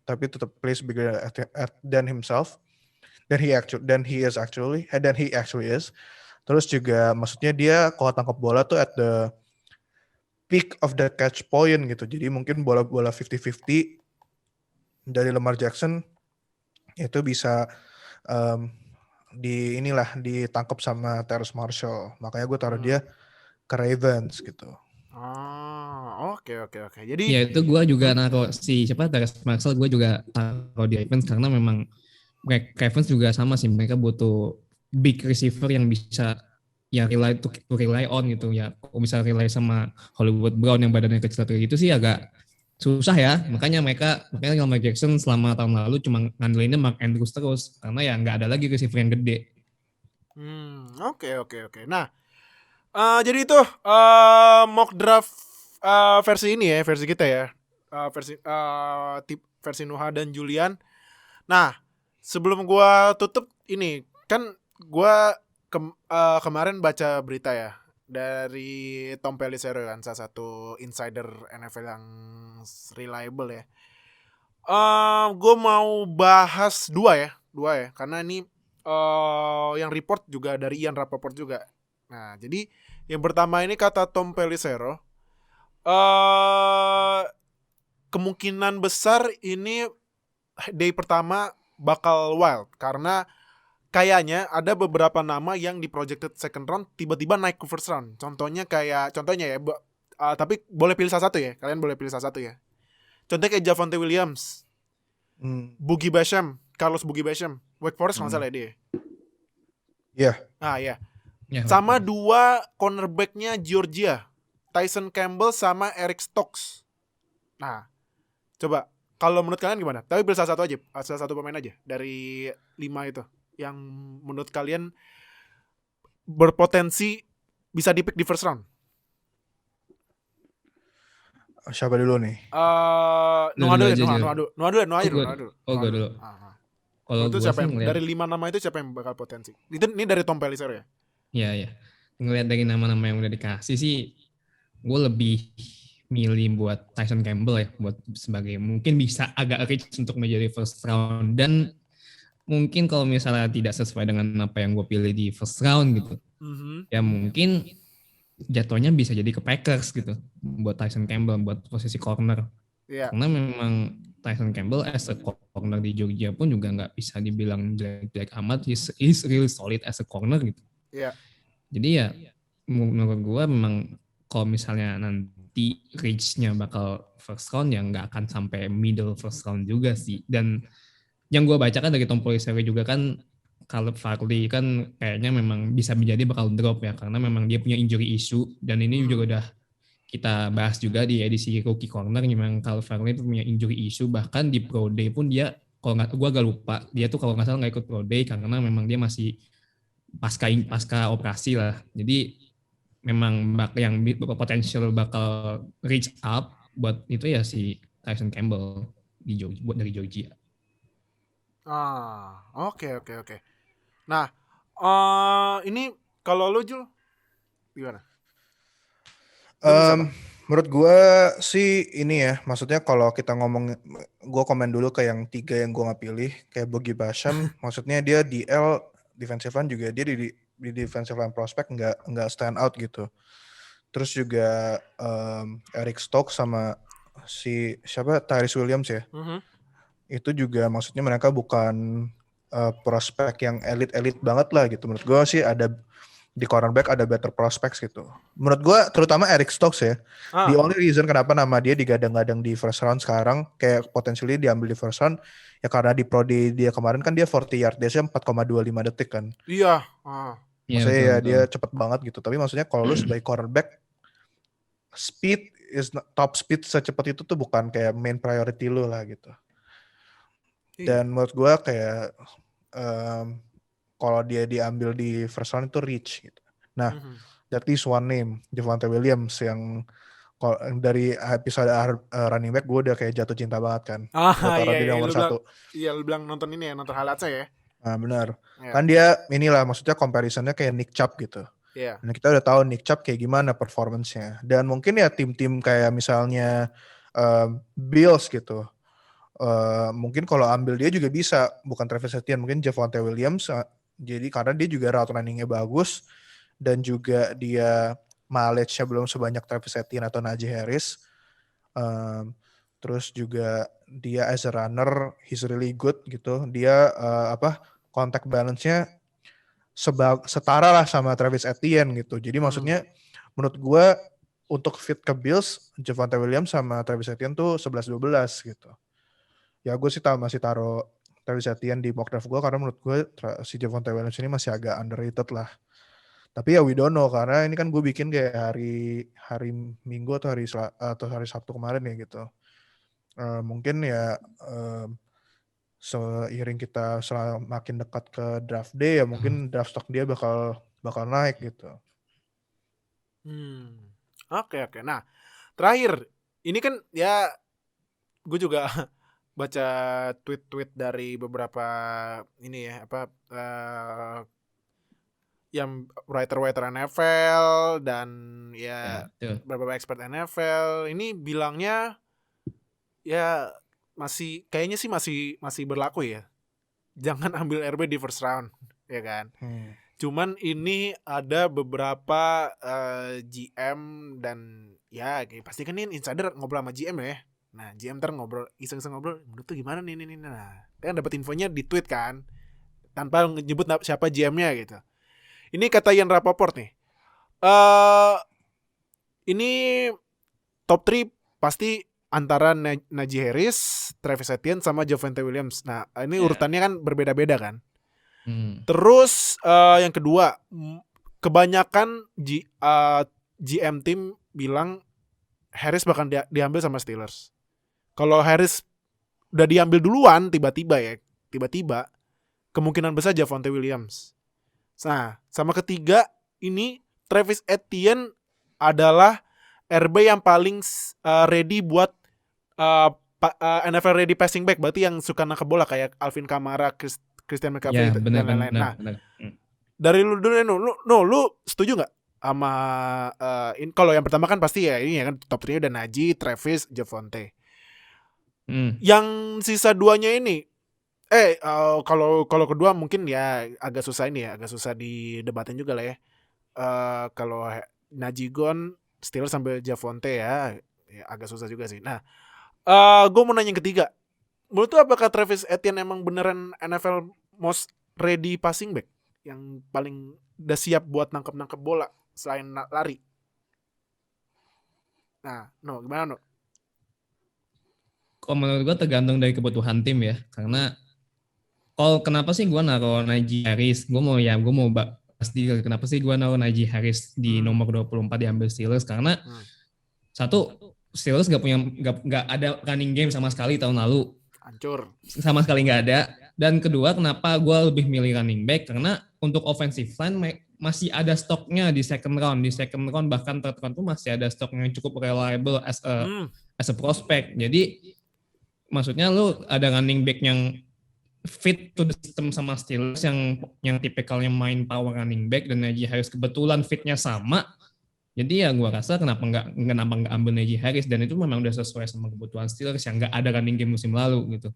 tapi tetap plays bigger than himself. Dan he actually is. Terus juga maksudnya dia kalau tangkap bola tuh at the peak of the catch point gitu. Jadi mungkin bola-bola 50-50 dari Lamar Jackson itu bisa ditangkap sama Terrace Marshall. Makanya gue taruh dia ke Ravens gitu. Oke. Jadi ya itu gue juga naruh Terrace Marshall gue juga taruh di Ravens karena memang Ravens juga sama sih, mereka butuh big receiver yang bisa ya rely on gitu ya. Kalau bisa rely sama Hollywood Brown yang badannya kecil kayak gitu sih agak susah ya. Makanya Lamar Jackson selama tahun lalu cuma ngandelinnya Mark Andrews terus karena ya nggak ada lagi receiver yang gede. Oke. Nah, jadi itu mock draft versi ini ya, versi kita ya, versi Nuha dan Julian. Nah, sebelum gua tutup ini kan gua kemarin baca berita ya dari Tom Pelissero kan, salah satu insider NFL yang reliable ya. Gue mau bahas dua ya karena ini yang report juga dari Ian Rapoport juga. Nah, jadi yang pertama ini kata Tom Pelissero, kemungkinan besar ini day pertama bakal wild karena kayaknya ada beberapa nama yang di projected second round tiba-tiba naik ke first round. Contohnya ya, tapi boleh pilih salah satu ya. Kalian boleh pilih salah satu ya. Contohnya kayak Javonte Williams, Boogie Basham, Carlos Boogie Basham, Wake Forest nggak salah dia. Iya. Iya. Sama dua cornerbacknya Georgia, Tyson Campbell sama Eric Stokes. Nah, coba kalau menurut kalian gimana? Tapi pilih salah satu pemain aja dari 5 itu yang menurut kalian berpotensi bisa dipick di first round. Siapa dulu nih? Noah dulu. Oh, gue dulu. Kalau itu siapa yang dari 5 nama itu siapa yang bakal potensi? Ini dari Tom Pelissero ya? Iya. Ngelihat dari nama-nama yang udah dikasih sih, gue lebih milih buat Tyson Campbell ya, buat sebagai mungkin bisa agak rich untuk menjadi first round, dan mungkin kalau misalnya tidak sesuai dengan apa yang gue pilih di first round gitu, ya mungkin jatuhnya bisa jadi ke Packers gitu buat Tyson Campbell buat posisi corner. Karena memang Tyson Campbell as a corner di Georgia pun juga nggak bisa dibilang jelek amat, he's really solid as a corner gitu. Jadi ya menurut gue memang kalau misalnya nanti reach-nya bakal first round ya nggak akan sampai middle first round juga sih. Dan yang gue baca kan dari Tom Pelisseri juga kan Caleb Farley kan kayaknya memang bisa menjadi bakal drop ya karena memang dia punya injury issue dan ini juga udah kita bahas juga di edisi Rookie Corner. Memang Caleb Farley itu punya injury issue, bahkan di Pro Day pun dia kalau nggak, gue agak lupa dia tuh kalau nggak salah nggak ikut Pro Day karena memang dia masih pasca operasi lah. Jadi memang yang potensial bakal reach up buat itu ya si Tyson Campbell buat dari Georgia. Oke. Nah, ini kalau lu Jul gimana? Menurut gue sih ini ya, maksudnya kalau kita ngomong, gue komen dulu ke yang 3 yang gue nggak pilih, kayak Bogi Basham, maksudnya dia DL defensive line juga dia di defensive line prospect nggak stand out gitu. Terus juga Eric Stokes sama si siapa Tyrese Williams ya, itu juga maksudnya mereka bukan prospek yang elit banget lah gitu. Menurut gue sih ada di cornerback ada better prospects gitu. Menurut gue terutama Eric Stokes ya. The only reason kenapa nama dia digadang-gadang di first round sekarang kayak potentially diambil di first round ya karena di Pro Day dia kemarin kan dia 40 yard dash-nya 4,25 detik kan. Iya. Maksudnya ya dia cepet banget gitu. Tapi maksudnya kalau lu sebagai cornerback speed top speed secepat itu tuh bukan kayak main priority lu lah gitu. Dan menurut gue kayak kalau dia diambil di first round itu reach gitu. Nah, that is one name, Javonte Williams yang dari episode running back gue udah kayak jatuh cinta banget kan. Iya, dia nomor 1. Iya, lu bilang nonton ini ya, nonton highlights ya. Nah, benar. Yeah. Kan dia inilah maksudnya comparisonnya kayak Nick Chubb gitu. Iya. Dan kita udah tahu Nick Chubb kayak gimana performance-nya. Dan mungkin ya tim-tim kayak misalnya Bills gitu. Mungkin kalau ambil dia juga bisa, bukan Travis Etienne, mungkin Javonte Williams. Jadi karena dia juga route running-nya bagus dan juga dia mileage-nya belum sebanyak Travis Etienne atau Najee Harris. Terus juga dia as a runner he's really good gitu. Dia contact balance-nya setara lah sama Travis Etienne gitu. Jadi maksudnya menurut gue untuk fit ke Bills, Javonte Williams sama Travis Etienne tuh 11-12 gitu. Ya gue sih masih taruh Travis Etienne di mock draft gue karena menurut gue si Javonte Williams ini masih agak underrated lah. Tapi ya we don't know karena ini kan gue bikin kayak hari Minggu atau hari Sabtu kemarin ya gitu. Mungkin ya seiring kita semakin dekat ke draft day ya mungkin draft stock dia bakal naik gitu. Oke. Nah, terakhir ini kan ya gue juga baca tweet-tweet dari beberapa ini ya yang writer NFL dan ya beberapa expert NFL ini bilangnya ya kayaknya sih masih berlaku ya. Jangan ambil RB di first round, ya kan? Cuman ini ada beberapa GM dan ya pasti kan ini insider ngobrol sama GM ya. Nah, GM ntar iseng-iseng ngobrol, menurut tuh gimana nih. Nah, kan dapat infonya di tweet kan, tanpa nyebut siapa GM-nya gitu. Ini kata Ian Rapoport nih. Ini top 3 pasti antara Najee Harris, Travis Etienne sama Javonte Williams. Nah, ini urutannya kan berbeda-beda kan. Terus yang kedua, kebanyakan GM tim bilang Harris bakal diambil sama Steelers. Kalau Harris udah diambil duluan tiba-tiba kemungkinan besar Javonte Williams. Nah, sama ketiga ini Travis Etienne adalah RB yang paling ready buat NFL ready passing back, berarti yang suka nangkep bola kayak Alvin Kamara, Christian McCaffrey dan lain-lain. Nah, dari lu dulu lu setuju nggak sama kalau yang pertama kan pasti ya ini ya kan top 3 udah Najee, Travis, Javonte. Yang sisa duanya ini kalau kedua mungkin ya agak susah didebatin juga lah ya. Kalau Najee gone, Steelers sambil Javonte ya agak susah juga sih. Nah, gue mau nanya yang ketiga. Menurut tuh apakah Travis Etienne emang beneran NFL most ready passing back yang paling udah siap buat nangkep bola selain lari. Nah, gimana, No? Kalau menurut gue tergantung dari kebutuhan tim ya. Karena kalau kenapa sih gue naruh Najee Harris? Gue mau pasti kenapa sih gue naruh Najee Harris di nomor 24 diambil Steelers? Karena satu, Steelers nggak ada running game sama sekali tahun lalu. Hancur. Sama sekali nggak ada. Dan kedua, kenapa gue lebih milih running back? Karena untuk offensive line masih ada stoknya di second round. Di second round bahkan third round tuh masih ada stoknya yang cukup reliable as a prospect. Jadi maksudnya lu ada running back yang fit to the system sama Steelers yang tipikalnya main power running back, dan Najee Harris kebetulan fitnya sama. Jadi ya gue rasa kenapa nggak ambil Najee Harris, dan itu memang udah sesuai sama kebutuhan Steelers yang nggak ada running game musim lalu gitu.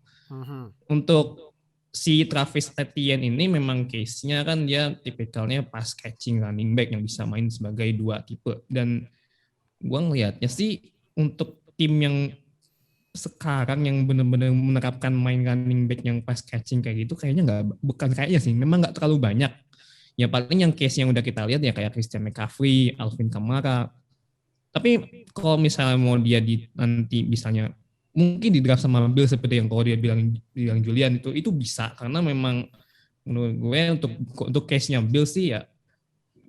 Untuk si Travis Etienne ini memang case-nya kan dia tipikalnya pass catching running back yang bisa main sebagai dua tipe, dan gue ngelihatnya sih untuk tim yang sekarang yang benar-benar menerapkan main running back yang pass catching kayak gitu kayaknya memang nggak terlalu banyak. Ya paling yang case yang udah kita lihat ya kayak Christian McCaffrey, Alvin Kamara. Tapi kalau misalnya mau dia nanti misalnya mungkin di draft sama Bill seperti yang kalau dia bilang Julian itu bisa, karena memang menurut gue untuk case-nya Bill sih ya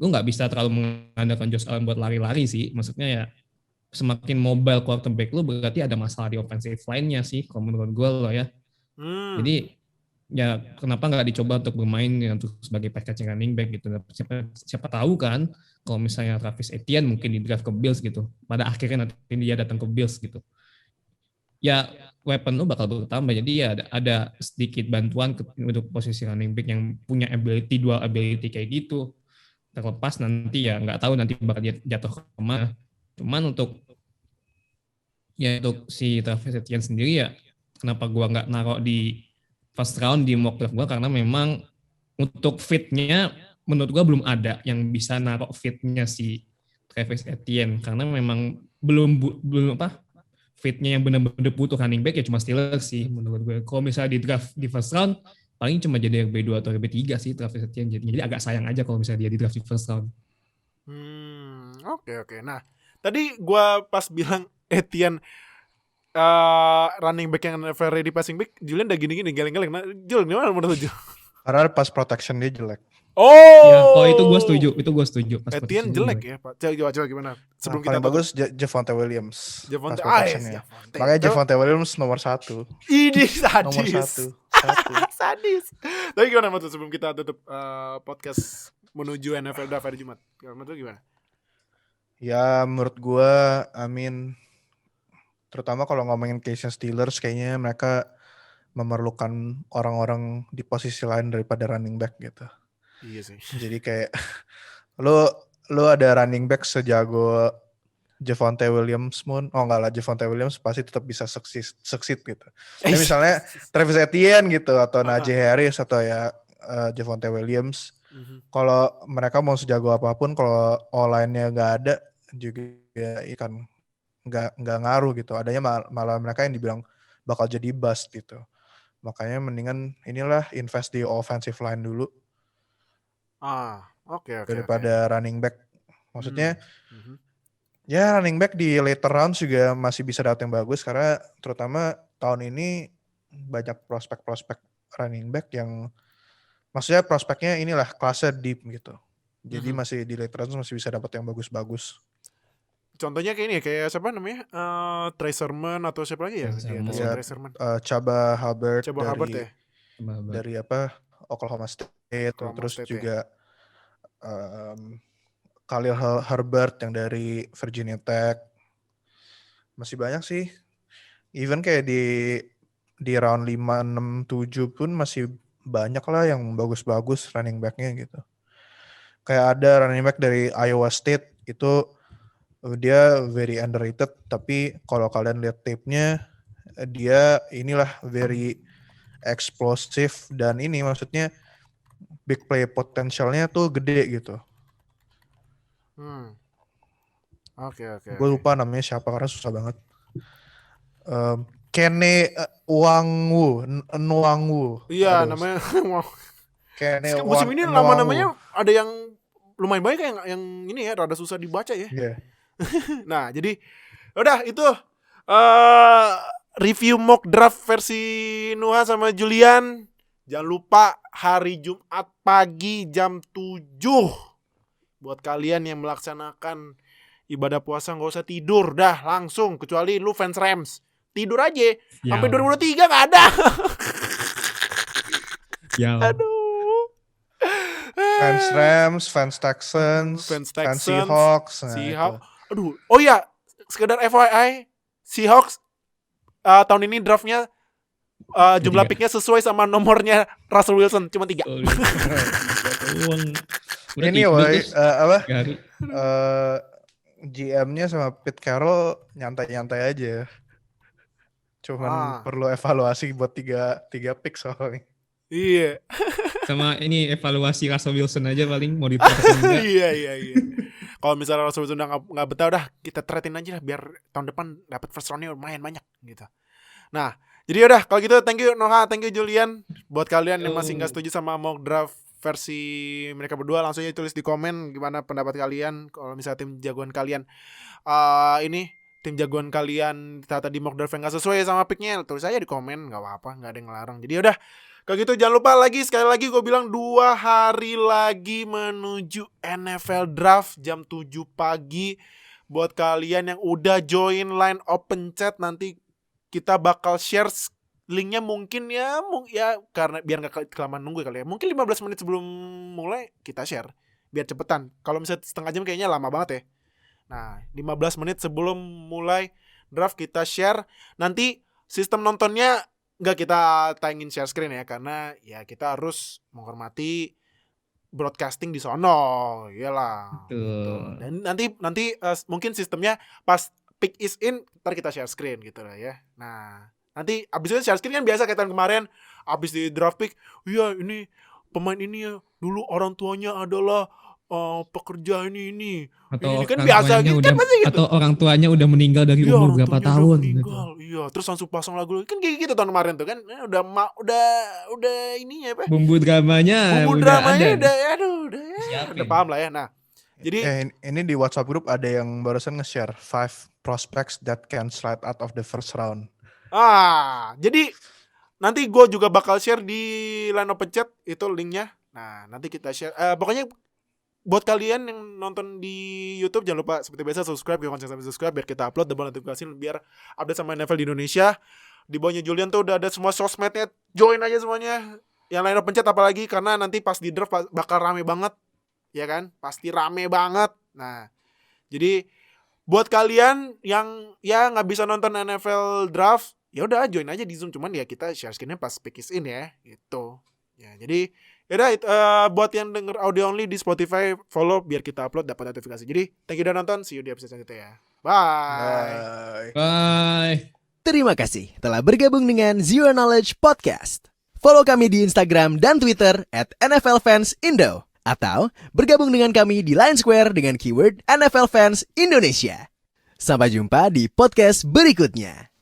gue nggak bisa terlalu mengandalkan Josh Allen buat lari-lari sih. Maksudnya ya semakin mobile quarterback lu berarti ada masalah di offensive line-nya sih kalau menurut gue loh ya. Jadi ya kenapa nggak dicoba untuk bermain untuk sebagai pass catching running back gitu. Siapa tahu kan kalau misalnya Travis Etienne mungkin di draft ke Bills gitu. Pada akhirnya nanti dia datang ke Bills gitu. Ya weapon lu bakal bertambah. Jadi ya ada sedikit bantuan untuk posisi running back yang punya dual ability kayak gitu. Terlepas nanti ya nggak tahu nanti bakal jatuh ke mana. Cuman untuk si Travis Etienne sendiri ya kenapa gua nggak naruh di first round di mock draft gua, karena memang untuk fitnya menurut gua belum ada yang bisa naruh fitnya si Travis Etienne, karena memang belum fitnya yang benar-benar butuh running back ya cuma Steelers sih menurut gue. Kalau misalnya di draft di first round paling cuma jadi RB2 atau RB3 sih Travis Etienne, jadi agak sayang aja kalau misalnya dia di draft di first round. Oke. Nah, tadi gue pas bilang Etienne running back yang never ready passing back, Julian udah gini-gini geleng-geleng. Nah, Julian gimana menurut Julian? Karena pas protection dia jelek. Ya, kalau itu gue setuju. Etienne jelek ya, Pak. Coba gimana? Sebelum kita paling bagus Javonte Williams. Javonte, makanya Javonte Williams nomor 1. Ini sadis. Nomor 1. Sadis. Tapi gimana Mas sebelum kita tutup podcast menuju NFL draft hari Jumat? Gimana? Ya menurut gue, terutama kalau ngomongin case Steelers, kayaknya mereka memerlukan orang-orang di posisi lain daripada running back gitu. Iya sih. Jadi kayak lu ada running back sejago Javonte Williams Javonte Williams pasti tetap bisa succeed gitu. Jadi misalnya Travis Etienne gitu atau Najee Harris atau ya Javonte Williams. Kalau mereka mau sejago apapun, kalau O-line-nya nggak ada juga ya kan nggak ngaruh gitu. Adanya malah mereka yang dibilang bakal jadi bust gitu. Makanya mendingan inilah invest di offensive line dulu. Oke. Daripada running back. Maksudnya ya running back di later rounds juga masih bisa datang bagus, karena terutama tahun ini banyak prospek running back yang maksudnya prospeknya inilah kelasnya deep gitu. Jadi masih di later rounds masih bisa dapat yang bagus-bagus. Contohnya kayak ini kayak siapa namanya? Tracerman atau siapa lagi ya? Tracerman. Chaba Hubbard ya. Dari Oklahoma State, terus juga Khalil Herbert yang dari Virginia Tech. Masih banyak sih. Even kayak di round 5, 6, 7 pun masih banyak lah yang bagus-bagus running back-nya gitu. Kayak ada running back dari Iowa State, itu dia very underrated, tapi kalau kalian lihat tape-nya dia inilah very explosive, dan ini maksudnya big play potentialnya tuh gede gitu. Oke. Gue lupa namanya siapa karena susah banget. Kene Nwangwu. Iya, namanya. Kene musim ini nama-namanya ada yang lumayan banyak yang ini ya rada susah dibaca ya. Iya. Nah, jadi udah itu review mock draft versi Nuha sama Julian. Jangan lupa hari Jumat pagi jam 7. Buat kalian yang melaksanakan ibadah puasa gak usah tidur dah langsung, kecuali lu fans Rams. Tidur aja. Sampai 2023 gak ada. Ya. Aduh. Fans Rams, fans Texans, fans Seahawks. Seahawks. Aduh. Oh iya, sekedar FYI, Seahawks tahun ini draftnya jumlah picknya sesuai sama nomornya Russell Wilson, cuma 3. Ini woy, GM-nya sama Pete Carroll nyantai-nyantai aja. Cuman perlu evaluasi buat 3 pick soalnya. Iya. Sama ini evaluasi Russell Wilson aja paling mau diterapkan juga. Iya. Kalau misalnya Russell Wilson udah nggak betah, udah kita trade-in aja lah biar tahun depan dapat first round-nya lumayan banyak gitu. Nah, jadi udah kalau gitu thank you Noha, thank you Julian. Buat kalian yang masih nggak setuju sama mock draft versi mereka berdua, langsung aja tulis di komen gimana pendapat kalian. Kalau misalnya tim jagoan kalian tim jagoan kalian ternyata di mock draft yang nggak sesuai sama picknya, tulis aja di komen, nggak apa-apa, nggak ada yang ngelarang. Jadi udah kalau gitu jangan lupa sekali lagi gue bilang 2 hari lagi menuju NFL Draft jam 7 pagi. Buat kalian yang udah join line open chat, nanti kita bakal share linknya mungkin ya karena biar gak kelamaan nunggu kali ya. Mungkin 15 menit sebelum mulai kita share biar cepetan. Kalau misalnya setengah jam kayaknya lama banget ya. Nah 15 menit sebelum mulai draft kita share. Nanti sistem nontonnya nggak kita tayangin share screen ya, karena ya kita harus menghormati broadcasting di sono, iyalah. Gitu. Dan nanti mungkin sistemnya pas pick is in, ntar kita share screen gitu lah ya. Nah nanti abis itu share screen kan biasa kayak tahun kemarin, abis di draft pick, iya ini pemain ini ya dulu orang tuanya adalah pekerja ini atau ini kan biasa gitu kan pasti gitu. Atau orang tuanya udah meninggal dari umur berapa tahun gitu. Iya, terus langsung pasang lagu kan kayak gitu tahun kemarin tuh kan. Udah ininya apa? Bumbu dramanya udah Siapin. paham lah ya. Nah, jadi ini di WhatsApp group ada yang barusan nge-share 5 prospects that can slide out of the first round. Jadi nanti gue juga bakal share di line open chat itu linknya. Nah, nanti kita share. Pokoknya buat kalian yang nonton di YouTube jangan lupa seperti biasa subscribe, subscribe biar kita upload double notifikasi biar update sama NFL di Indonesia. Di bawahnya Julian tuh udah ada semua sosmednya, join aja semuanya. Yang lain pencet apalagi karena nanti pas di draft bakal rame banget, ya kan? Pasti rame banget. Nah, jadi buat kalian yang ya nggak bisa nonton NFL draft, ya udah join aja di Zoom, cuman ya kita share screen-nya pas pick is in ya, gitu. Ya, jadi yaudah buat yang denger audio only di Spotify follow biar kita upload dapat notifikasi. Jadi thank you udah nonton, see you di episode selanjutnya ya. Bye. Terima kasih telah bergabung dengan Zero Knowledge Podcast. Follow kami di Instagram dan Twitter @NFLFansIndo atau bergabung dengan kami di Line Square dengan keyword NFL Fans Indonesia. Sampai jumpa di podcast berikutnya.